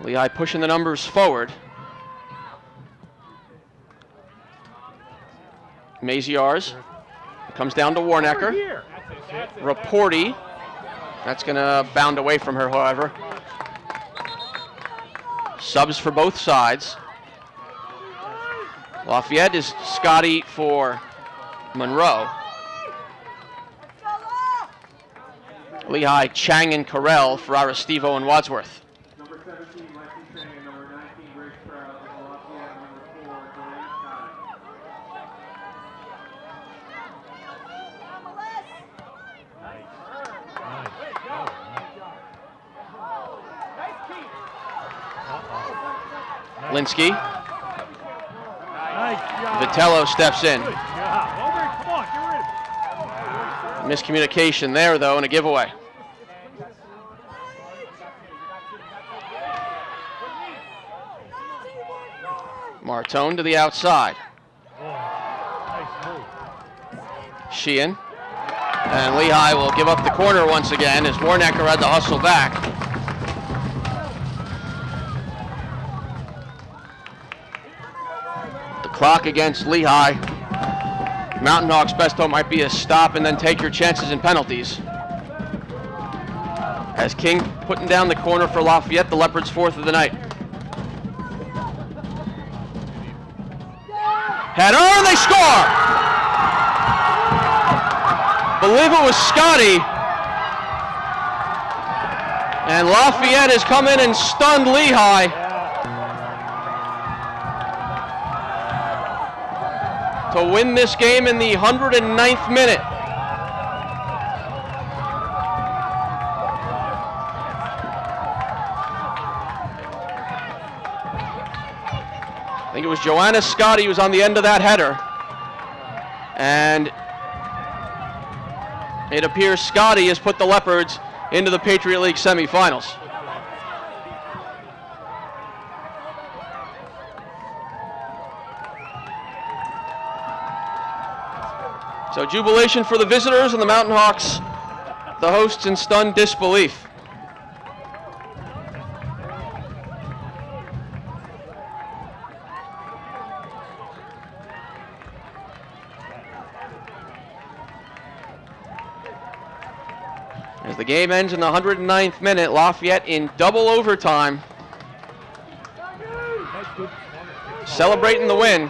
Lehigh pushing the numbers forward. Maziarz comes down to Warnecker. Raporti. That's going to bound away from her, however. Subs for both sides. Lafayette is Scotti for Monroe. Lehigh, Chang and Carell for Arestivo and Wadsworth. Linsky. Vitello steps in. Miscommunication there, though, and a giveaway. Martone to the outside. Sheehan. And Lehigh will give up the corner once again as Warnecker had to hustle back. Clock against Lehigh. Mountain Hawks' best hope might be a stop and then take your chances in penalties. As King putting down the corner for Lafayette, the Leopards' fourth of the night. Header, and they score! Believe it was Scotti. And Lafayette has come in and stunned Lehigh to win this game in the 109th minute. I think it was Joanna Scotti who was on the end of that header. And it appears Scotti has put the Leopards into the Patriot League semifinals. So jubilation for the visitors and the Mountain Hawks, the hosts in stunned disbelief. As the game ends in the 109th minute, Lafayette in double overtime, celebrating the win.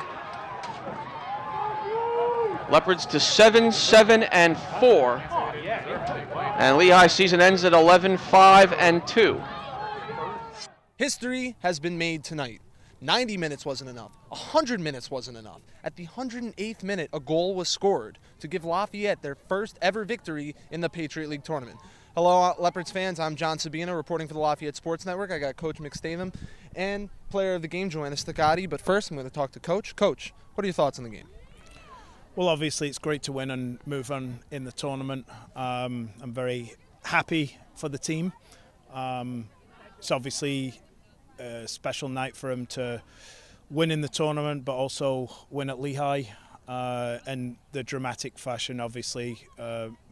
Leopards to 7-7-4, and Lehigh season ends at 11-5-2. History has been made tonight. 90 minutes wasn't enough. 100 minutes wasn't enough. At the 108th minute, a goal was scored to give Lafayette their first ever victory in the Patriot League tournament. Hello, Leopards fans. I'm John Sabino, reporting for the Lafayette Sports Network. I got Coach McStatham and player of the game, Joanna Scotti. But first, I'm going to talk to Coach. Coach, what are your thoughts on the game? Well, obviously, it's great to win and move on in the tournament. I'm very happy for the team. It's obviously a special night for them to win in the tournament, but also win at Lehigh. And the dramatic fashion, obviously,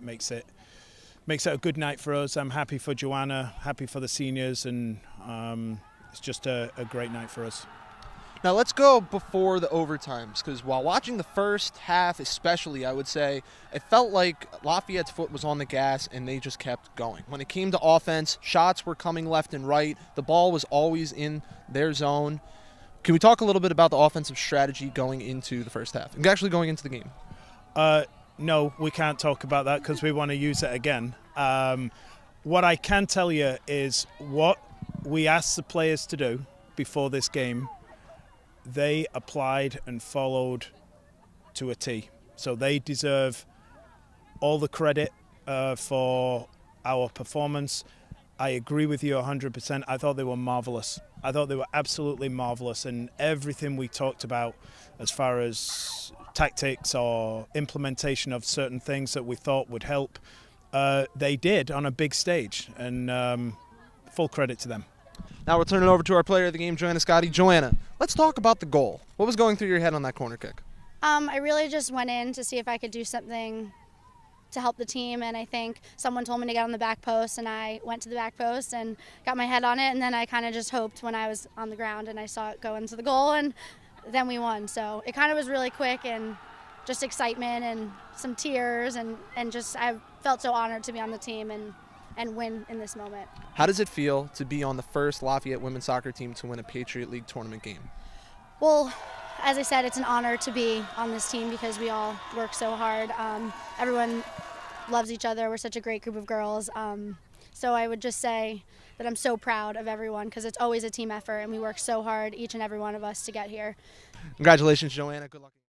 makes it a good night for us. I'm happy for Joanna, happy for the seniors, and it's just a great night for us. Now let's go before the overtimes, because while watching the first half especially, I would say it felt like Lafayette's foot was on the gas and they just kept going. When it came to offense, shots were coming left and right. The ball was always in their zone. Can we talk a little bit about the offensive strategy going into the first half and actually going into the game? No, we can't talk about that because we want to use it again. What I can tell you is what we asked the players to do before this game, they applied and followed to a T. So they deserve all the credit for our performance. I agree with you 100%. I thought they were marvelous. I thought they were absolutely marvelous, and everything we talked about as far as tactics or implementation of certain things that we thought would help, they did on a big stage, and full credit to them. Now we'll turn it over to our player of the game, Joanna Scotti. Joanna, let's talk about the goal. What was going through your head on that corner kick? I really just went in to see if I could do something to help the team, and I think someone told me to get on the back post, and I went to the back post and got my head on it, and then I kind of just hoped when I was on the ground and I saw it go into the goal, and then we won. So it kind of was really quick and just excitement and some tears, and just I felt so honored to be on the team and win in this moment. How does it feel to be on the first Lafayette women's soccer team to win a Patriot League tournament game? Well, as I said, it's an honor to be on this team because we all work so hard. Everyone loves each other. We're such a great group of girls. So I would just say that I'm so proud of everyone because it's always a team effort and we work so hard, each and every one of us, to get here. Congratulations, Joanna. Good luck.